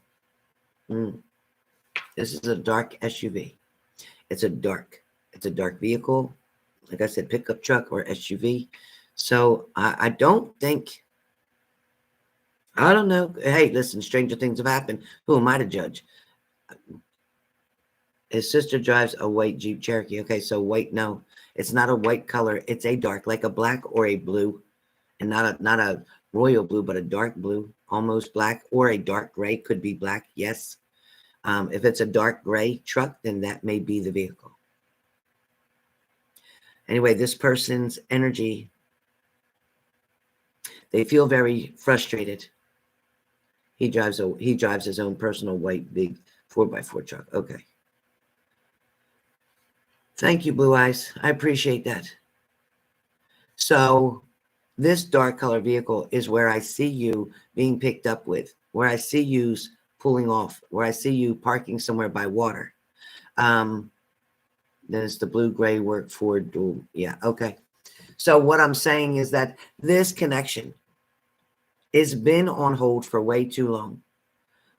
This is a dark SUV. It's a dark vehicle. Like I said, pickup truck or SUV. So I don't think, I don't know. Hey, listen, stranger things have happened. Who am I to judge? His sister drives a white Jeep Cherokee. Okay, so white, no. It's not a white color. It's a dark, like a black or a blue. And not a royal blue, but a dark blue, almost black, or a dark gray. Could be black, yes. If it's a dark gray truck, then that may be the vehicle. Anyway, this person's energy, they feel very frustrated. He drives his own personal white big 4x4 truck. Okay. Thank you, Blue Eyes. I appreciate that. So this dark color vehicle is where I see you being picked up with, where I see you pulling off, where I see you parking somewhere by water. There's the blue gray work Ford dual. Yeah, okay. So what I'm saying is that this connection has been on hold for way too long.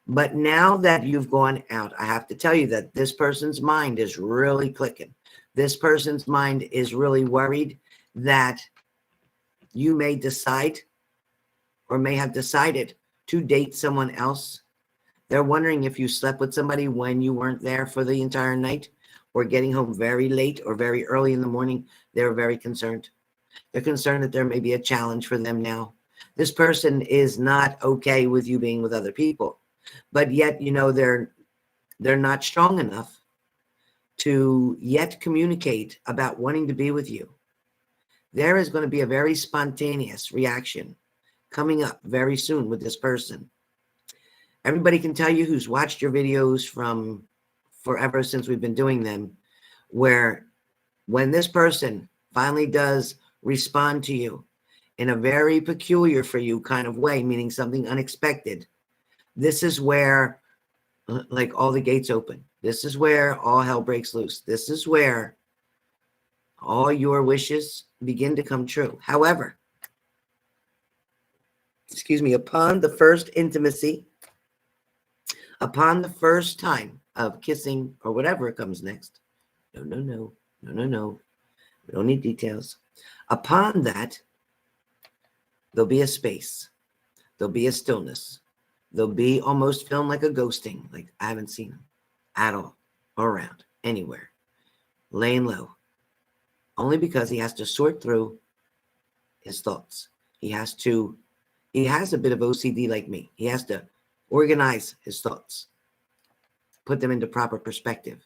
But now that you've gone out, I have to tell you that this person's mind is really clicking. This person's mind is really worried that you may decide or may have decided to date someone else. They're wondering if you slept with somebody when you weren't there for the entire night or getting home very late or very early in the morning. They're very concerned. They're concerned that there may be a challenge for them now. This person is not okay with you being with other people, but yet, you know, they're not strong enough to yet communicate about wanting to be with you. There is going to be a very spontaneous reaction coming up very soon with this person. Everybody can tell you who's watched your videos from forever since we've been doing them, where when this person finally does respond to you in a very peculiar for you kind of way, meaning something unexpected, this is where like all the gates open. This is where all hell breaks loose. This is where all your wishes begin to come true. However, excuse me, upon the first intimacy, upon the first time of kissing or whatever comes next, no. We don't need details. Upon that, there'll be a space. There'll be a stillness. There'll be almost feeling like a ghosting, like I haven't seen him at all, around, anywhere, laying low, only because he has to sort through his thoughts. He has a bit of OCD like me. He has to organize his thoughts, put them into proper perspective.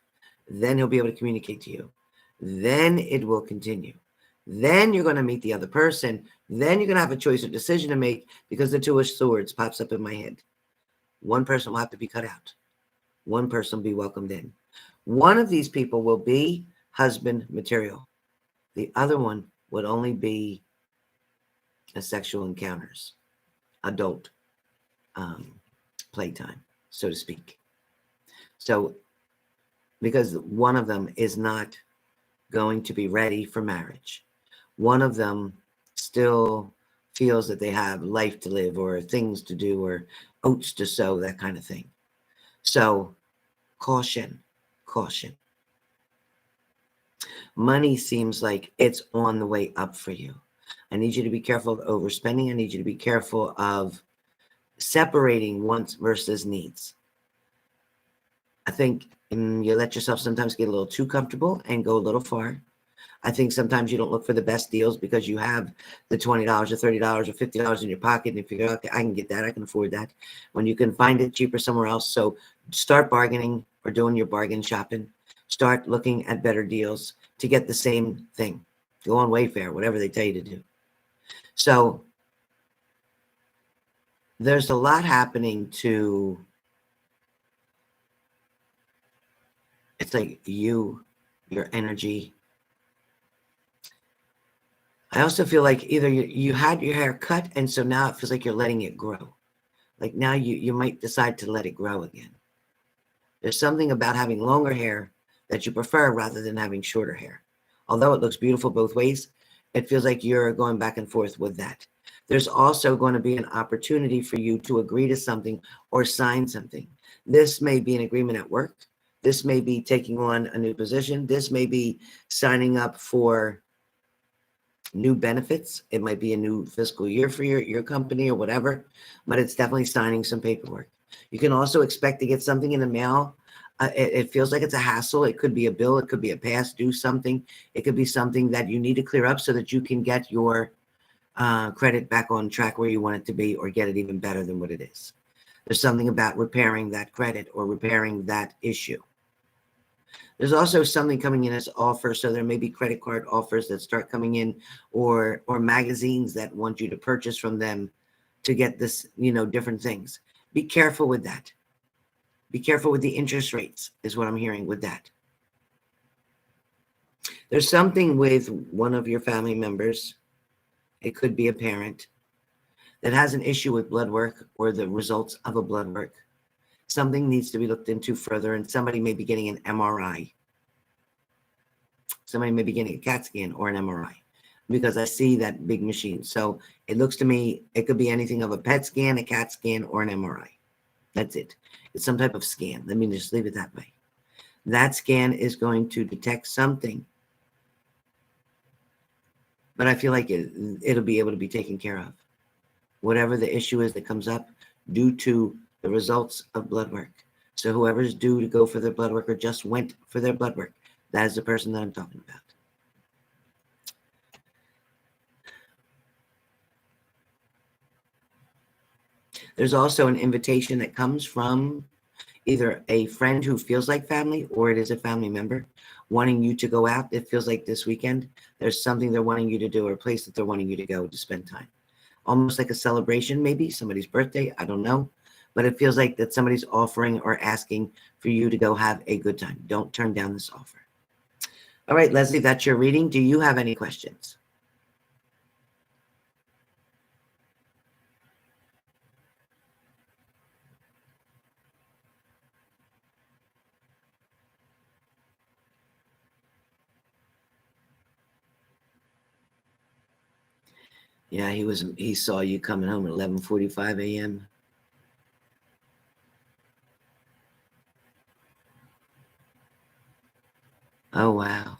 Then he'll be able to communicate to you. Then it will continue. Then you're going to meet the other person. Then you're going to have a choice or decision to make, because the Two of Swords pops up in my head. One person will have to be cut out. One person will be welcomed in. One of these people will be husband material. The other one would only be a sexual encounters, adult playtime, so to speak. So, because one of them is not going to be ready for marriage. One of them still feels that they have life to live or things to do or oats to sow, that kind of thing. So caution. Money seems like it's on the way up for you. I need you to be careful of overspending. I need you to be careful of separating wants versus needs. I think you let yourself sometimes get a little too comfortable and go a little far. I think sometimes you don't look for the best deals because you have the $20 or $30 or $50 in your pocket and you figure, okay, I can get that, I can afford that, when you can find it cheaper somewhere else. So start bargaining or doing your bargain shopping. Start looking at better deals to get the same thing. Go on Wayfair, whatever they tell you to do. So there's a lot happening to, it's like your energy. I also feel like either you had your hair cut, and so now it feels like you're letting it grow. Like now you might decide to let it grow again. There's something about having longer hair that you prefer rather than having shorter hair. Although it looks beautiful both ways, it feels like you're going back and forth with that. There's also going to be an opportunity for you to agree to something or sign something. This may be an agreement at work. This may be taking on a new position. This may be signing up for new benefits. It might be a new fiscal year for your company or whatever, but it's definitely signing some paperwork. You can also expect to get something in the mail. It feels like it's a hassle. It could be a bill. It could be a past due something. It could be something that you need to clear up so that you can get your credit back on track where you want it to be, or get it even better than what it is. There's something about repairing that credit or repairing that issue. There's also something coming in as offers. So there may be credit card offers that start coming in, or magazines that want you to purchase from them to get this, different things. Be careful with that. Be careful with the interest rates is what I'm hearing with that. There's something with one of your family members. It could be a parent that has an issue with blood work or the results of a blood work. Something needs to be looked into further, and somebody may be getting an MRI. Somebody may be getting a CAT scan or an MRI, because I see that big machine. So it looks to me, it could be anything of a PET scan, a CAT scan, or an MRI. That's it. It's some type of scan. Let me just leave it that way. That scan is going to detect something, but I feel like it'll be able to be taken care of. Whatever the issue is that comes up due to the results of blood work. So whoever's due to go for their blood work or just went for their blood work, that is the person that I'm talking about. There's also an invitation that comes from either a friend who feels like family, or it is a family member wanting you to go out. It feels like this weekend, there's something they're wanting you to do, or a place that they're wanting you to go to spend time. Almost like a celebration, maybe somebody's birthday. I don't know. But it feels like that somebody's offering or asking for you to go have a good time. Don't turn down this offer. All right, Leslie, that's your reading. Do you have any questions? Yeah, he saw you coming home at 11:45 a.m. Oh, wow.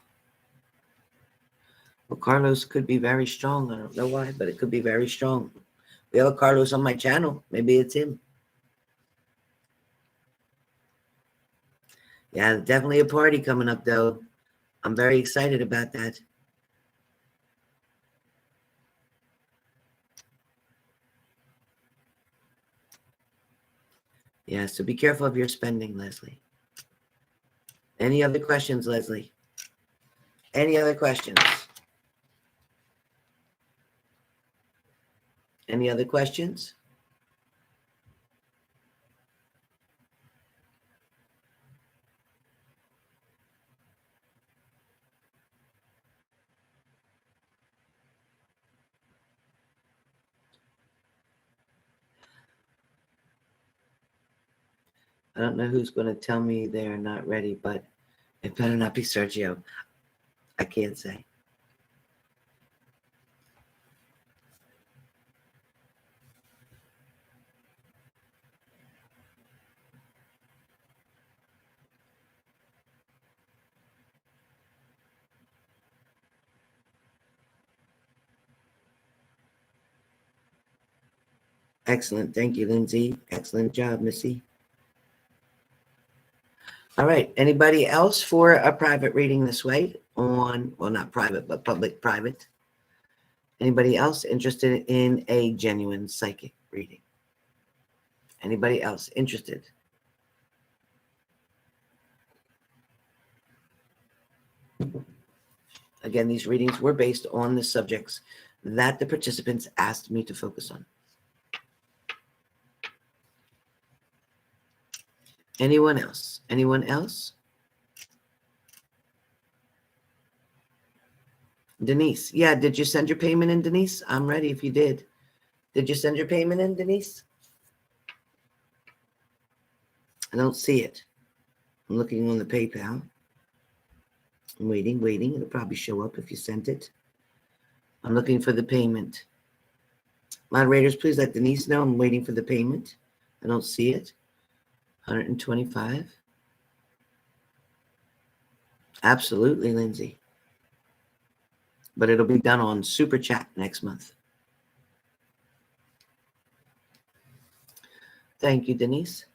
Well, Carlos could be very strong. I don't know why, but it could be very strong. We have a Carlos on my channel. Maybe it's him. Yeah, definitely a party coming up, though. I'm very excited about that. Yeah, so be careful of your spending, Leslie. Any other questions, Leslie? Any other questions? Any other questions? I don't know who's going to tell me they're not ready, but it better not be Sergio. I can't say. Excellent. Thank you, Lindsay. Excellent job, Missy. All right. Anybody else for a private reading this way on, well, not private, but public private? Anybody else interested in a genuine psychic reading? Anybody else interested? Again, these readings were based on the subjects that the participants asked me to focus on. Anyone else? Anyone else? Denise. Yeah, did you send your payment in, Denise? I'm ready if you did. Did you send your payment in, Denise? I don't see it. I'm looking on the PayPal. I'm waiting. It'll probably show up if you sent it. I'm looking for the payment. Moderators, please let Denise know I'm waiting for the payment. I don't see it. 125. Absolutely, Lindsay. But it'll be done on Super Chat next month. Thank you, Denise.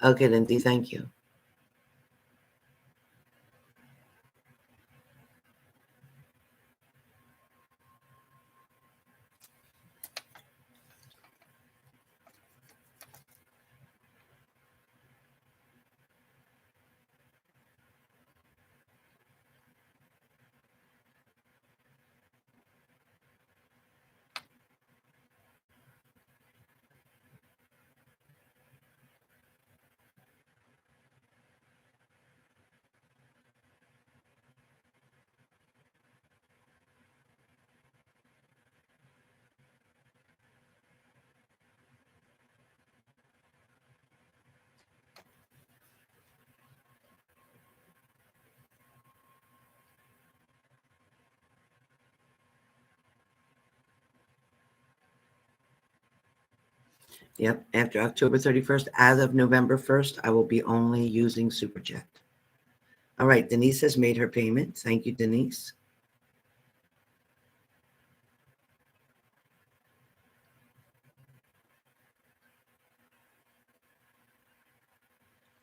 Okay, Lindsay, thank you. Yep, after October 31st, as of November 1st, I will be only using Super Chat. All right, Denise has made her payment. Thank you, Denise.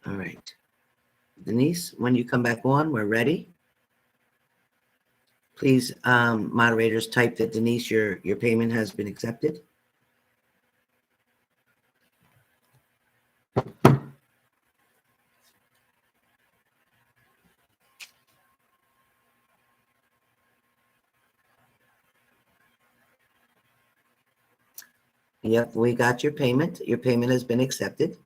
All right. Denise, when you come back on, we're ready. Please, moderators, type that Denise, your payment has been accepted. Yep, we got your payment. Your payment has been accepted.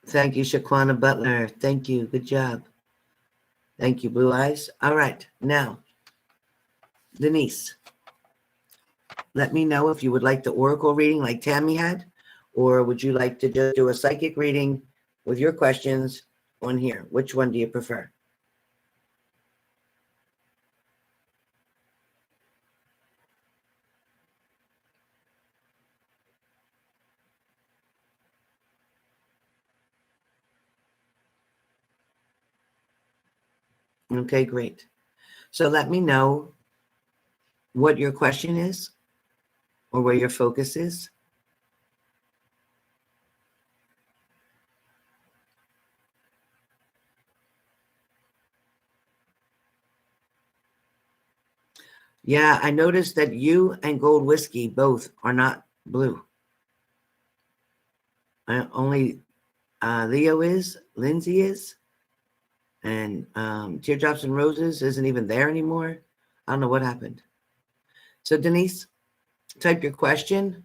Thank you, Shaquana Butler. Thank you. Good job. Thank you, Blue Eyes. All right, now, Denise, Let me know if you would like the oracle reading like Tammy had, or would you like to just do a psychic reading with your questions on here? Which one do you prefer? Okay, great. So let me know what your question is or where your focus is. Yeah, I noticed that you and Gold Whiskey both are not blue. Only Leo is, Lindsay is, and Teardrops and Roses isn't even there anymore. I don't know what happened. So Denise, type your question.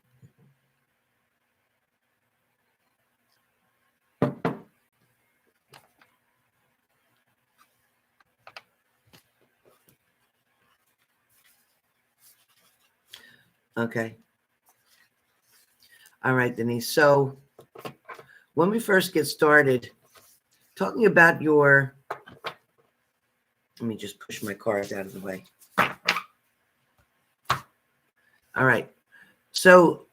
Okay. All right, Denise. So when we first get started talking about your, let me just push my cards out of the way. All right. So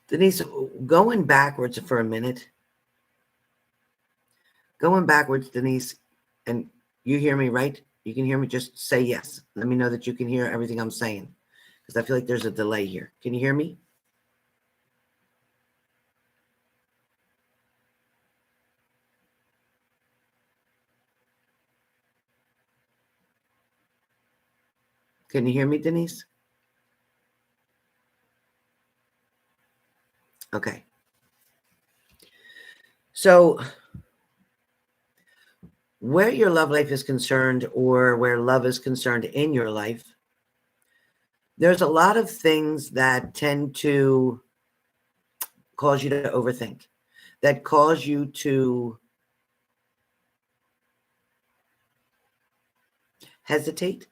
Denise, going backwards for a minute, Denise, and you hear me, right? You can hear me. Just say yes. Let me know that you can hear everything I'm saying, because I feel like there's a delay here. Can you hear me? Can you hear me, Denise? Okay. So where your love life is concerned, or where love is concerned in your life, there's a lot of things that tend to cause you to overthink, that cause you to hesitate.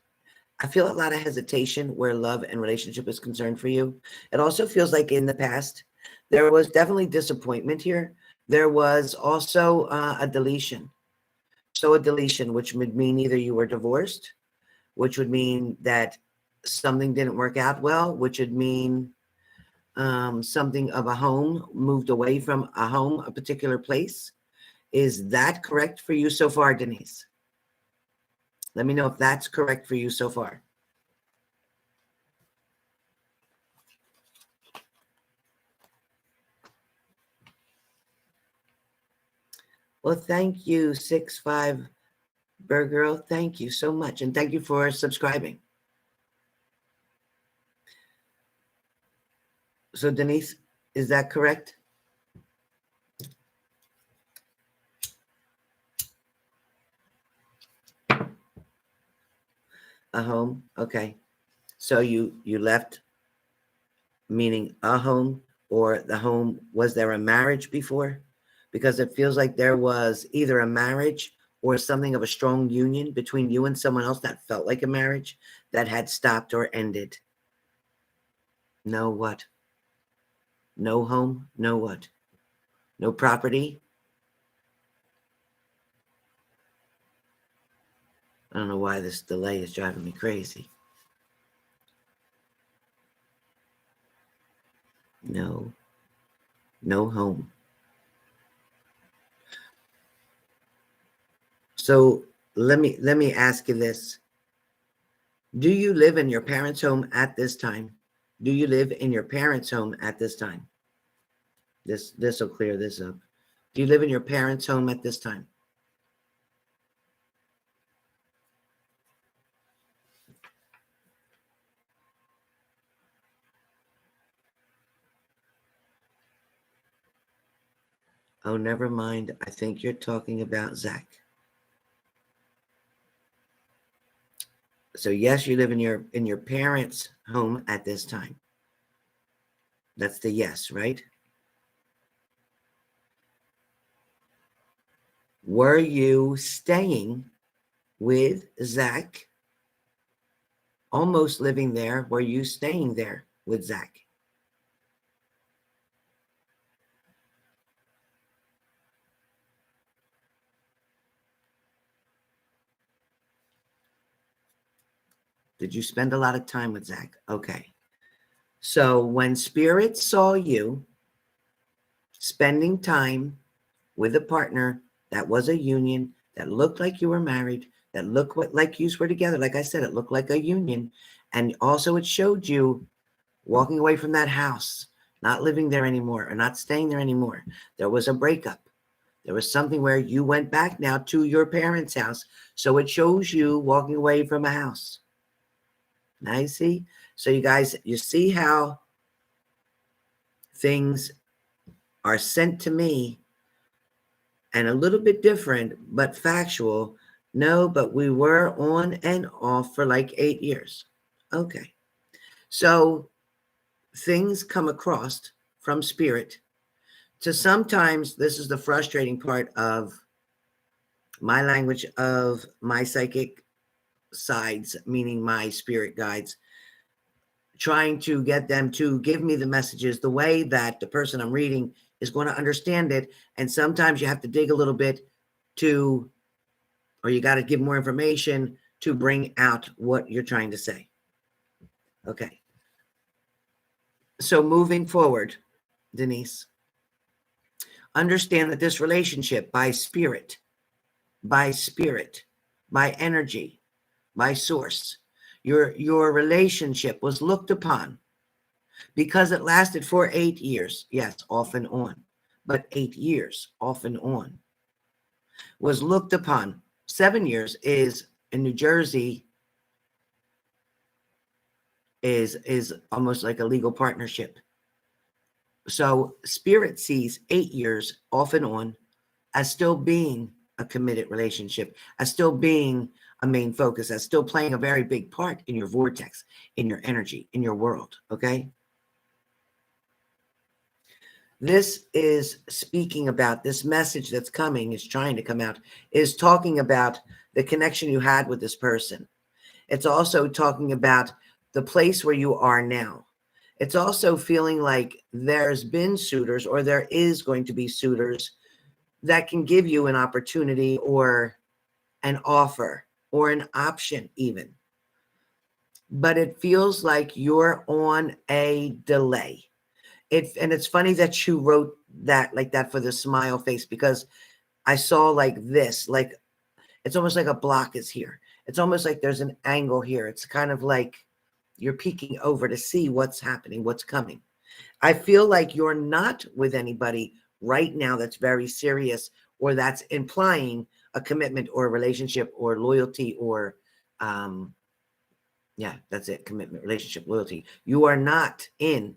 I feel a lot of hesitation where love and relationship is concerned for you. It also feels like in the past, there was definitely disappointment here. There was also a deletion. So a deletion, which would mean either you were divorced, which would mean that something didn't work out well, which would mean something of a home, moved away from a home, a particular place. Is that correct for you so far, Denise? Let me know if that's correct for you so far. Well, thank you, 6'5" Girl. Thank you so much. And thank you for subscribing. So, Denise, is that correct? A home. Okay. So you left, meaning a home, or the home, was there a marriage before? Because it feels like there was either a marriage or something of a strong union between you and someone else that felt like a marriage that had stopped or ended. No what? No home? No what? No property? I don't know why this delay is driving me crazy. No home. So let me ask you this. Do you live in your parents' home at this time? Do you live in your parents' home at this time? This will clear this up. Do you live in your parents' home at this time? Oh, never mind. I think you're talking about Zach. So yes, you live in your parents' home at this time. That's the yes, right? Were you staying with Zach almost living there. Were you staying there with Zach? Did you spend a lot of time with Zach? Okay. So when Spirit saw you spending time with a partner that was a union, that looked like you were married, that looked like you were together, like I said, it looked like a union. And also it showed you walking away from that house, not living there anymore or not staying there anymore. There was a breakup. There was something where you went back now to your parents' house. So it shows you walking away from a house. Now you see? So you guys, you see how things are sent to me and a little bit different, but factual. No, but we were on and off for like 8 years. Okay. So things come across from Spirit to sometimes, this is the frustrating part of my language of my psychic sides, meaning my spirit guides, trying to get them to give me the messages the way that the person I'm reading is going to understand it. And sometimes you have to dig a little bit to, or you got to give more information to bring out what you're trying to say. Okay. So moving forward, Denise, understand that this relationship by spirit, by energy, by source, your relationship was looked upon because it lasted for 8 years. Yes, off and on, but 8 years off and on was looked upon. 7 years is in New Jersey is almost like a legal partnership. So Spirit sees 8 years off and on as still being a committed relationship, as still being a main focus, as still playing a very big part in your vortex, in your energy, in your world, okay? This is speaking about this message that's coming, is trying to come out, is talking about the connection you had with this person. It's also talking about the place where you are now. It's also feeling like there's been suitors, or there is going to be suitors that can give you an opportunity or an offer or an option even. But it feels like you're on a delay. And it's funny that you wrote that like that for the smile face, because I saw like this, like it's almost like a block is here. It's almost like there's an angle here. It's kind of like you're peeking over to see what's happening, what's coming. I feel like you're not with anybody right now that's very serious, or that's implying a commitment or a relationship or loyalty or, yeah, that's it. Commitment, relationship, loyalty. You are not in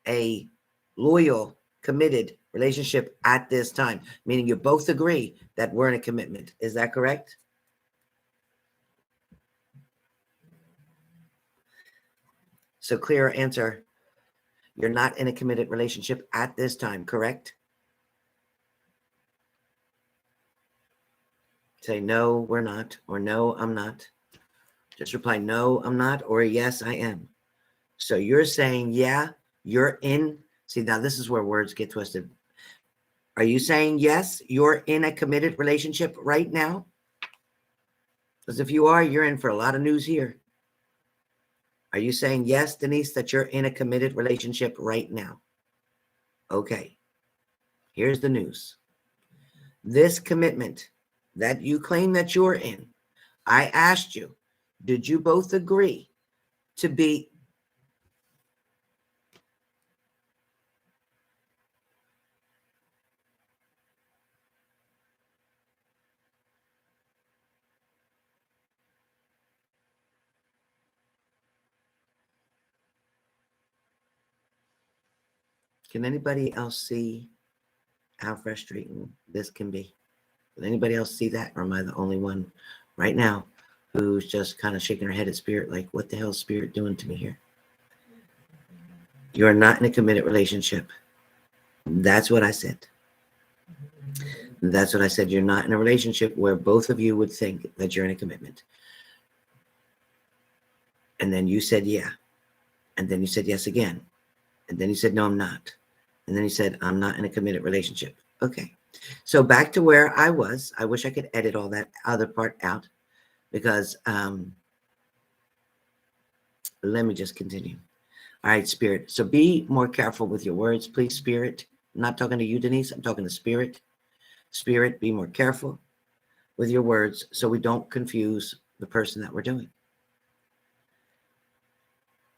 a loyal, committed relationship at this time, meaning you both agree that we're in a commitment. Is that correct? So clear answer. You're not in a committed relationship at this time, correct? Say, no, we're not, or no, I'm not. Just reply, no, I'm not, or yes, I am. So you're saying, yeah, you're in. See, now this is where words get twisted. Are you saying, yes, you're in a committed relationship right now? Because if you are, you're in for a lot of news here. Are you saying, yes, Denise, that you're in a committed relationship right now? Okay. Here's the news. This commitment that you claim that you're in, I asked you, did you both agree to be? Can anybody else see how frustrating this can be? Does anybody else see that? Or am I the only one right now who's just kind of shaking her head at Spirit like, what the hell is Spirit doing to me here? You're not in a committed relationship. That's what I said. That's what I said. You're not in a relationship where both of you would think that you're in a commitment. And then you said, yeah. And then you said yes again. And then you said, no, I'm not. And then you said, I'm not in a committed relationship. Okay. So back to where I was. I wish I could edit all that other part out because let me just continue. All right, Spirit. So be more careful with your words, please, Spirit. I'm not talking to you, Denise. I'm talking to Spirit. Spirit, be more careful with your words so we don't confuse the person that we're doing.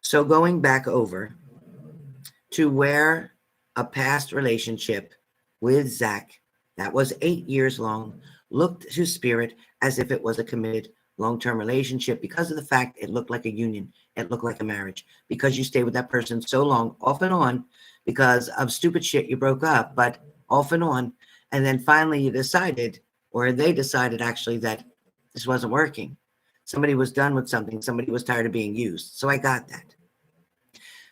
So going back over to where a past relationship with Zach that was 8 years long looked to Spirit as if it was a committed long-term relationship because of the fact it looked like a union. It looked like a marriage because you stayed with that person so long, off and on, because of stupid shit you broke up, but off and on. And then finally you decided, or they decided actually, that this wasn't working. Somebody was done with something. Somebody was tired of being used. So I got that.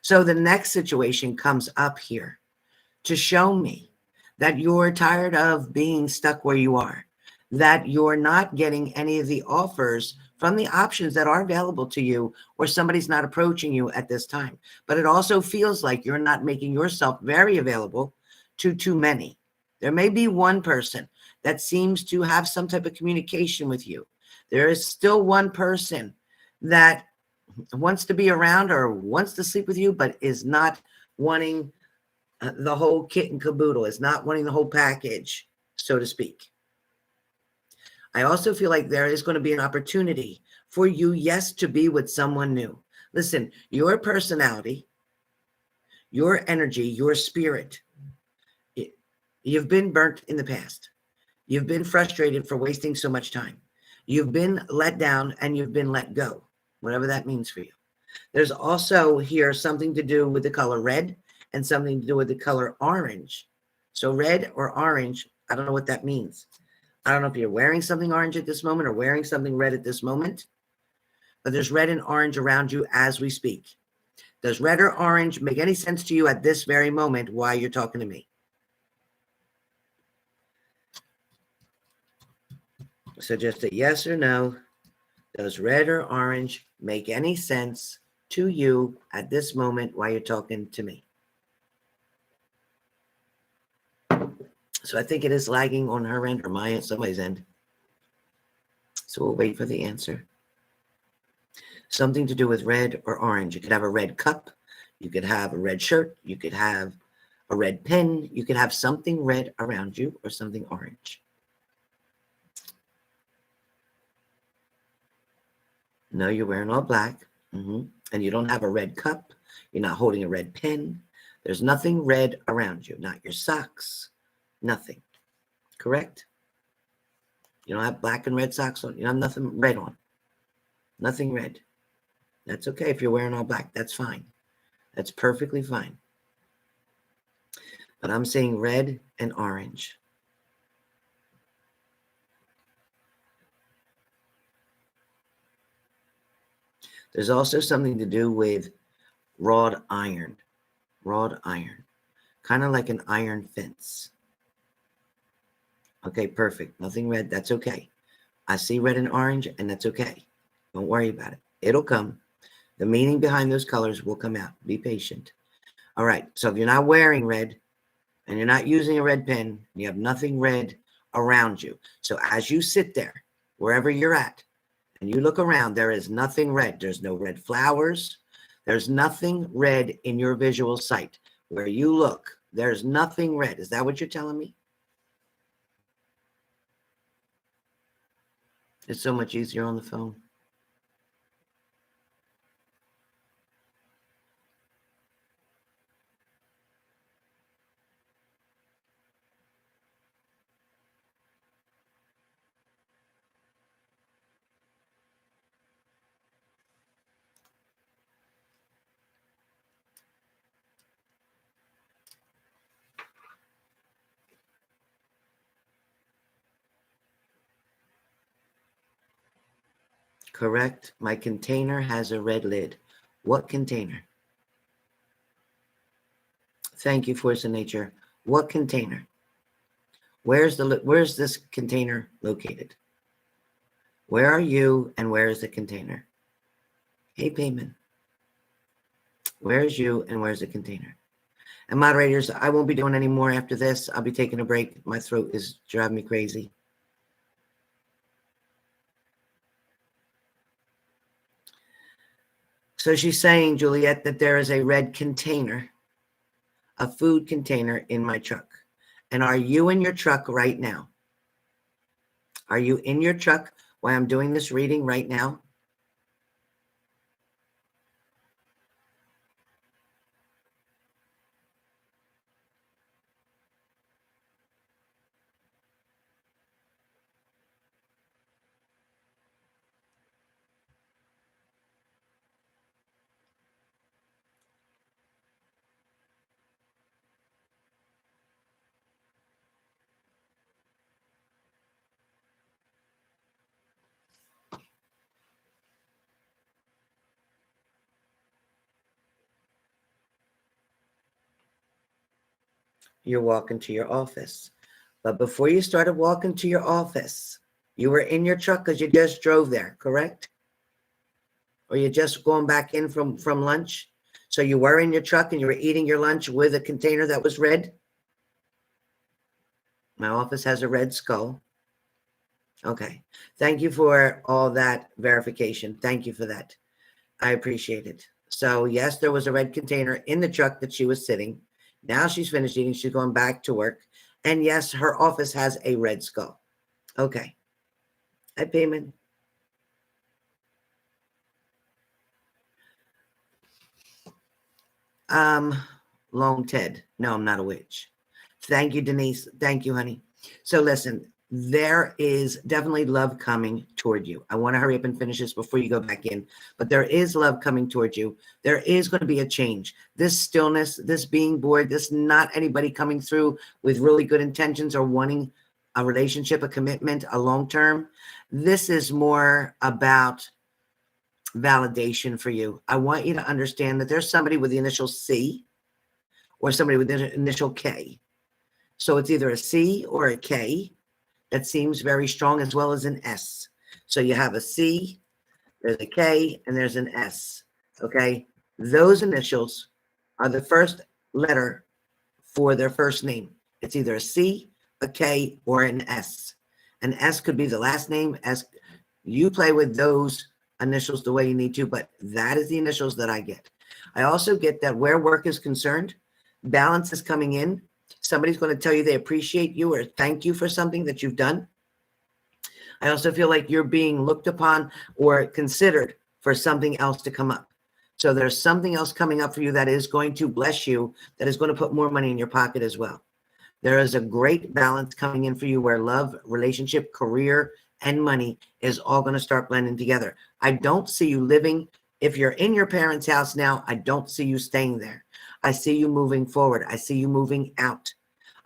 So the next situation comes up here to show me that you're tired of being stuck where you are, that you're not getting any of the offers from the options that are available to you, or somebody's not approaching you at this time. But it also feels like you're not making yourself very available to too many. There may be one person that seems to have some type of communication with you. There is still one person that wants to be around or wants to sleep with you, but is not wanting the whole kit and caboodle, is not wanting the whole package, so to speak. I also feel like there is going to be an opportunity for you, yes, to be with someone new. Listen, your personality, your energy, your spirit, you've been burnt in the past. You've been frustrated for wasting so much time. You've been let down and you've been let go, whatever that means for you. There's also here something to do with the color red and something to do with the color orange. So red or orange, I don't know what that means. I don't know if you're wearing something orange at this moment or wearing something red at this moment, but there's red and orange around you as we speak. Does red or orange make any sense to you at this very moment while you're talking to me? So just a yes or no. Does red or orange make any sense to you at this moment while you're talking to me? So I think it is lagging on her end or my end, somebody's end. So we'll wait for the answer. Something to do with red or orange. You could have a red cup. You could have a red shirt. You could have a red pen. You could have something red around you or something orange. No, you're wearing all black. And you don't have a red cup. You're not holding a red pen. There's nothing red around you. Not your socks. Nothing. Correct? You don't have black and red socks on. You don't have nothing red on. Nothing red. That's okay if you're wearing all black. That's fine. That's perfectly fine. But I'm saying red and orange. There's also something to do with wrought iron. Wrought iron. Kind of like an iron fence. Okay, perfect. Nothing red. That's okay. I see red and orange, and that's okay. Don't worry about it. It'll come. The meaning behind those colors will come out. Be patient. All right. So if you're not wearing red and you're not using a red pen, you have nothing red around you. So as you sit there, wherever you're at, and you look around, there is nothing red. There's no red flowers. There's nothing red in your visual sight. Where you look, there's nothing red. Is that what you're telling me? It's so much easier on the phone. Correct. My container has a red lid. What container? Thank you, Force of Nature. What container? Where's this container located? Where are you and where is the container? Hey, payment. Where's you and where's the container? And moderators, I won't be doing any more after this. I'll be taking a break. My throat is driving me crazy. So she's saying, Juliet, that there is a red container, a food container in my truck. And are you in your truck right now? Are you in your truck while I'm doing this reading right now? You're walking to your office. But before you started walking to your office, you were in your truck because you just drove there, correct? Or you're just going back in from lunch? So you were in your truck and you were eating your lunch with a container that was red? My office has a red skull. Okay. Thank you for all that verification. Thank you for that. I appreciate it. So yes, there was a red container in the truck that she was sitting. Now she's finished eating. She's going back to work. And yes, her office has a red skull. Okay. Hi, payment. Lone Ted. No, I'm not a witch. Thank you, Denise. Thank you, honey. So listen, there is definitely love coming toward you. I want to hurry up and finish this before you go back in, but there is love coming toward you. There is going to be a change. This stillness, this being bored, this not anybody coming through with really good intentions or wanting a relationship, a commitment, a long term. This is more about validation for you. I want you to understand that there's somebody with the initial C or somebody with the initial K. So it's either a C or a K that seems very strong, as well as an S. So you have a C, there's a K, and there's an S. Okay. Those initials are the first letter for their first name. It's either a C, a K, or an S. An S could be the last name. As you play with those initials the way you need to, but that is the initials that I get. I also get that where work is concerned, balance is coming in. Somebody's going to tell you they appreciate you or thank you for something that you've done. I also feel like you're being looked upon or considered for something else to come up. So there's something else coming up for you that is going to bless you, that is going to put more money in your pocket as well. There is a great balance coming in for you where love, relationship, career, and money is all going to start blending together. I don't see you living. If you're in your parents' house now, I don't see you staying there. I see you moving forward. I see you moving out.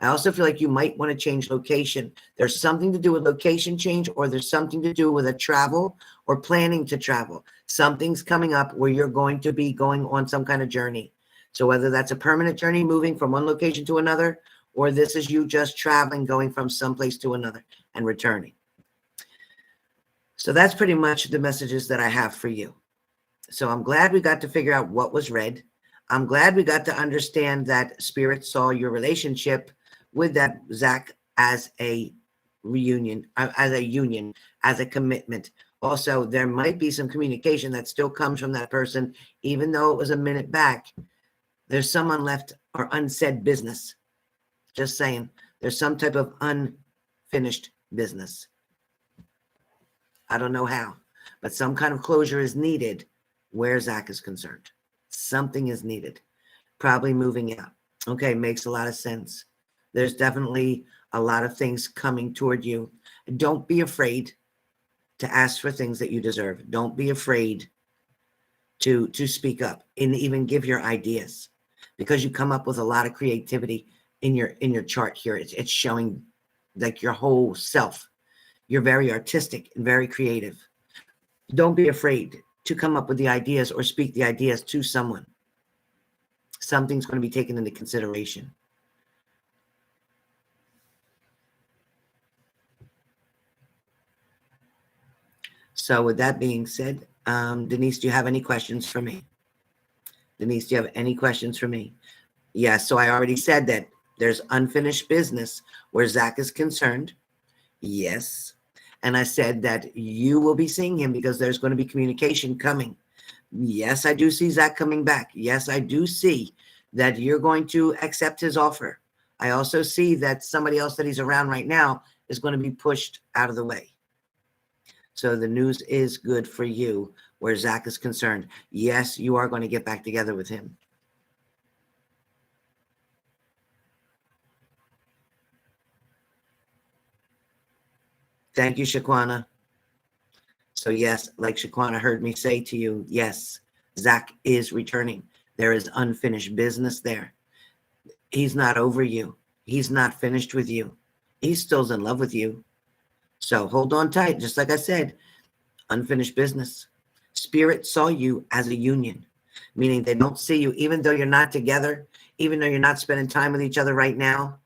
I also feel like you might want to change location. There's something to do with location change, or there's something to do with a travel or planning to travel. Something's coming up where you're going to be going on some kind of journey. So whether that's a permanent journey, moving from one location to another, or this is you just traveling, going from someplace to another and returning. So that's pretty much the messages that I have for you. So I'm glad we got to figure out what was read. I'm glad we got to understand that Spirit saw your relationship with that Zach as a reunion, as a union, as a commitment. Also, there might be some communication that still comes from that person, even though it was a minute back. There's some unleft or unsaid business. Just saying, there's some type of unfinished business. I don't know how, but some kind of closure is needed where Zach is concerned. Something is needed, probably moving out. Okay, makes a lot of sense. There's definitely a lot of things coming toward you. Don't be afraid to ask for things that you deserve. Don't be afraid to speak up and even give your ideas, because you come up with a lot of creativity in your chart here. It's showing like your whole self. You're very artistic and very creative. Don't be afraid to come up with the ideas or speak the ideas to someone. Something's going to be taken into consideration. So with that being said, Denise, do you have any questions for me? Denise, do you have any questions for me? Yes, so I already said that there's unfinished business where Zach is concerned. Yes. And I said that you will be seeing him because there's going to be communication coming. Yes, I do see Zach coming back. Yes, I do see that you're going to accept his offer. I also see that somebody else that he's around right now is going to be pushed out of the way. So the news is good for you where Zach is concerned. Yes, you are going to get back together with him. Thank you, Shaquana. So yes, like Shaquana heard me say to you, yes, Zach is returning. There is unfinished business there. He's not over you. He's not finished with you. He still's in love with you. So hold on tight. Just like I said, unfinished business. Spirit saw you as a union, meaning they don't see you, even though you're not together, even though you're not spending time with each other right now,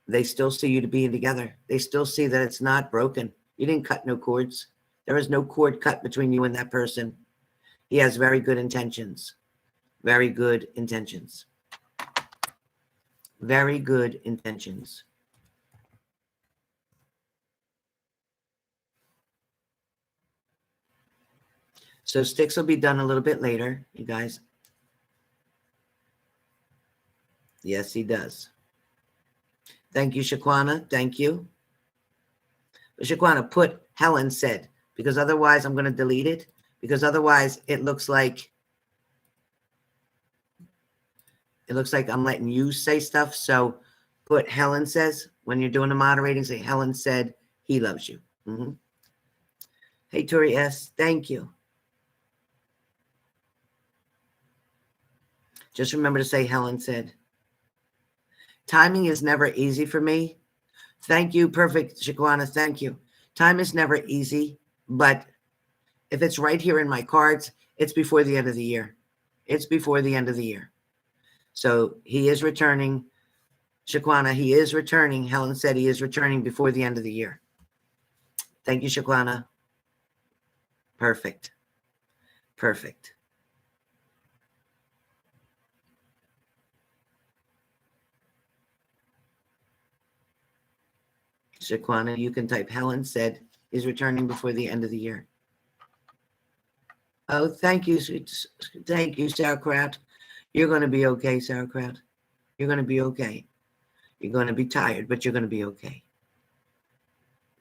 they still see you to being together. They still see that it's not broken. You didn't cut no cords. There is no cord cut between you and that person. He has very good intentions. Very good intentions. Very good intentions. So sticks will be done a little bit later, you guys. Yes, he does. Thank you, Shaquana. Thank you. Shaquana, put Helen said, because otherwise I'm going to delete it, because otherwise it looks like I'm letting you say stuff. So put Helen says, when you're doing the moderating, say Helen said he loves you. Mm-hmm. Hey, Tori S., thank you. Just remember to say Helen said. Timing is never easy for me. Thank you. Perfect, Shaquana. Thank you. Time is never easy, but if it's right here in my cards, it's before the end of the year. It's before the end of the year. So he is returning. Shaquana, he is returning. Helen said he is returning before the end of the year. Thank you, Shaquana. Perfect. Perfect. Shaquana, you can type Helen said is returning before the end of the year. Oh, thank you. Thank you, Sauerkraut. You're going to be okay, Sauerkraut. You're going to be okay. You're going to be tired, but you're going to be okay.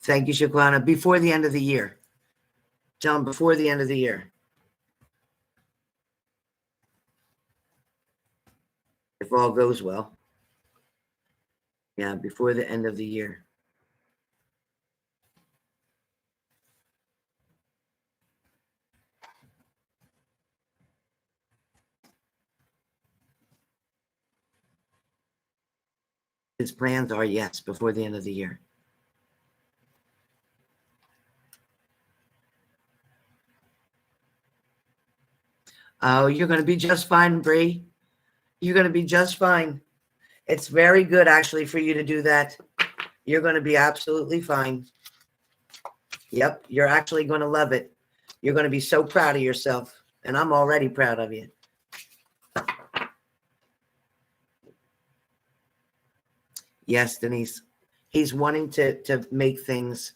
Thank you, Shaquana. Before the end of the year. Tell him before the end of the year. If all goes well. Yeah, before the end of the year. His plans are, yes, before the end of the year. Oh, you're going to be just fine, Bree. You're going to be just fine. It's very good, actually, for you to do that. You're going to be absolutely fine. Yep, you're actually going to love it. You're going to be so proud of yourself, and I'm already proud of you. Yes, Denise. He's wanting to make things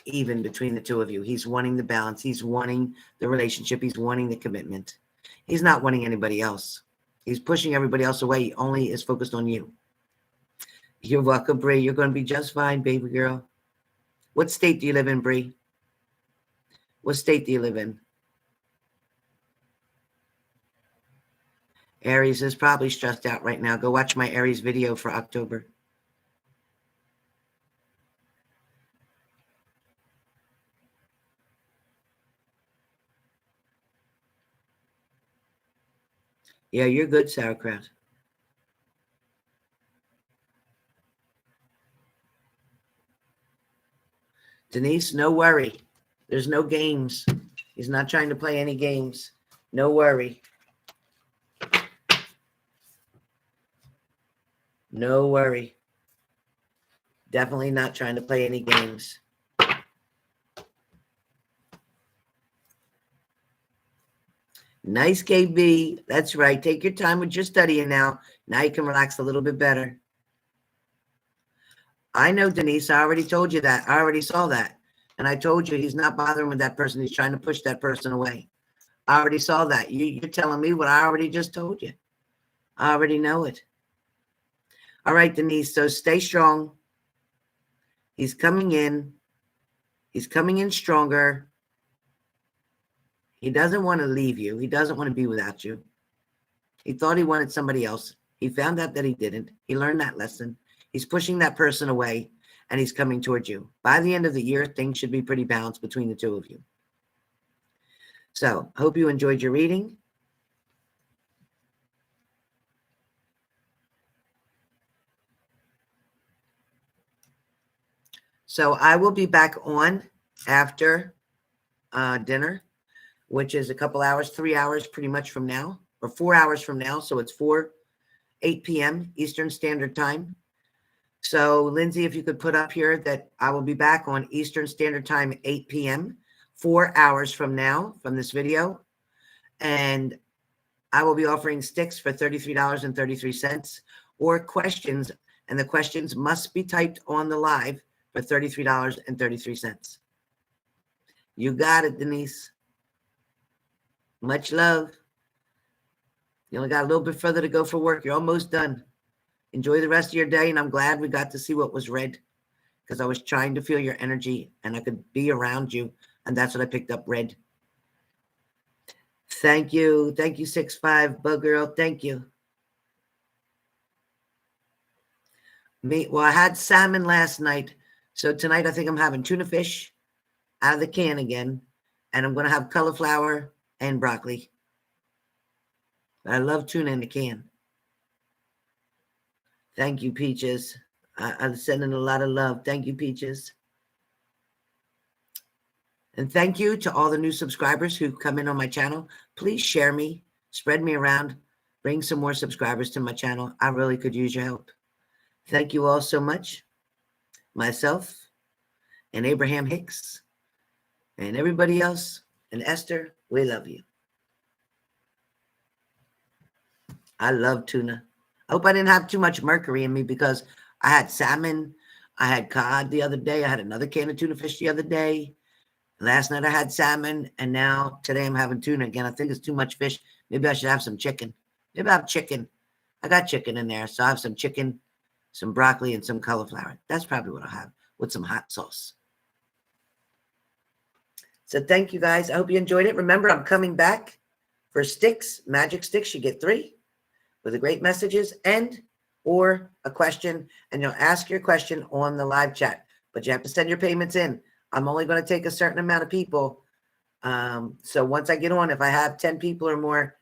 even between the two of you. He's wanting the balance. He's wanting the relationship. He's wanting the commitment. He's not wanting anybody else. He's pushing everybody else away. He only is focused on you. You're welcome, Bree. You're going to be just fine, baby girl. What state do you live in, Bree? What state do you live in? Aries is probably stressed out right now. Go watch my Aries video for October. Yeah, you're good, sauerkraut. Denise, no worry. There's no games. He's not trying to play any games. No worry. No worry. Definitely not trying to play any games. Nice, KB. That's right. Take your time with your studying now. Now you can relax a little bit better. I know, Denise. I already told you that. I already saw that. And I told you he's not bothering with that person. He's trying to push that person away. I already saw that. You're telling me what I already just told you. I already know it. All right, Denise. So stay strong. He's coming in. He's coming in stronger. He doesn't want to leave you. He doesn't want to be without you. He thought he wanted somebody else. He found out that he didn't. He learned that lesson. He's pushing that person away, and he's coming towards you. By the end of the year, things should be pretty balanced between the two of you. So, hope you enjoyed your reading. So, I will be back on after dinner, which is a couple hours, 3 hours pretty much from now, or 4 hours from now. So, it's 8 p.m. Eastern Standard Time. So, Lindsay, if you could put up here that I will be back on Eastern Standard Time, 8 p.m., 4 hours from now from this video. And I will be offering sticks for $33.33 or questions. And the questions must be typed on the live for $33.33. You got it, Denise. Much love. You only got a little bit further to go for work. You're almost done. Enjoy the rest of your day, and I'm glad we got to see what was read because I was trying to feel your energy, and I could be around you, and that's what I picked up read. Thank you. Thank you, 6'5", Bug Girl. Thank you. Well, I had salmon last night, so tonight I think I'm having tuna fish out of the can again, and I'm going to have cauliflower and broccoli. I love tuna in the can. Thank you, Peaches. I'm sending a lot of love. Thank you, Peaches. And thank you to all the new subscribers who come in on my channel. Please share me, spread me around, bring some more subscribers to my channel. I really could use your help. Thank you all so much. Myself and Abraham Hicks and everybody else and Esther, we love you. I love tuna. I hope I didn't have too much mercury in me because I had salmon, I had cod the other day, I had another can of tuna fish the other day. Last night I had salmon, and now today I'm having tuna again. I think it's too much fish. Maybe I should have some chicken. Maybe I have chicken. I got chicken in there, so I have some chicken, some broccoli, and some cauliflower. That's probably what I'll have with some hot sauce. So thank you, guys. I hope you enjoyed it. Remember, I'm coming back for sticks, magic sticks. You get 3 with the great messages and or a question, and you'll ask your question on the live chat. But you have to send your payments in. I'm only going to take a certain amount of people. So once I get on, if I have 10 people or more,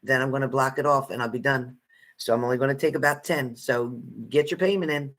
then I'm going to block it off and I'll be done. So I'm only going to take about 10. So get your payment in.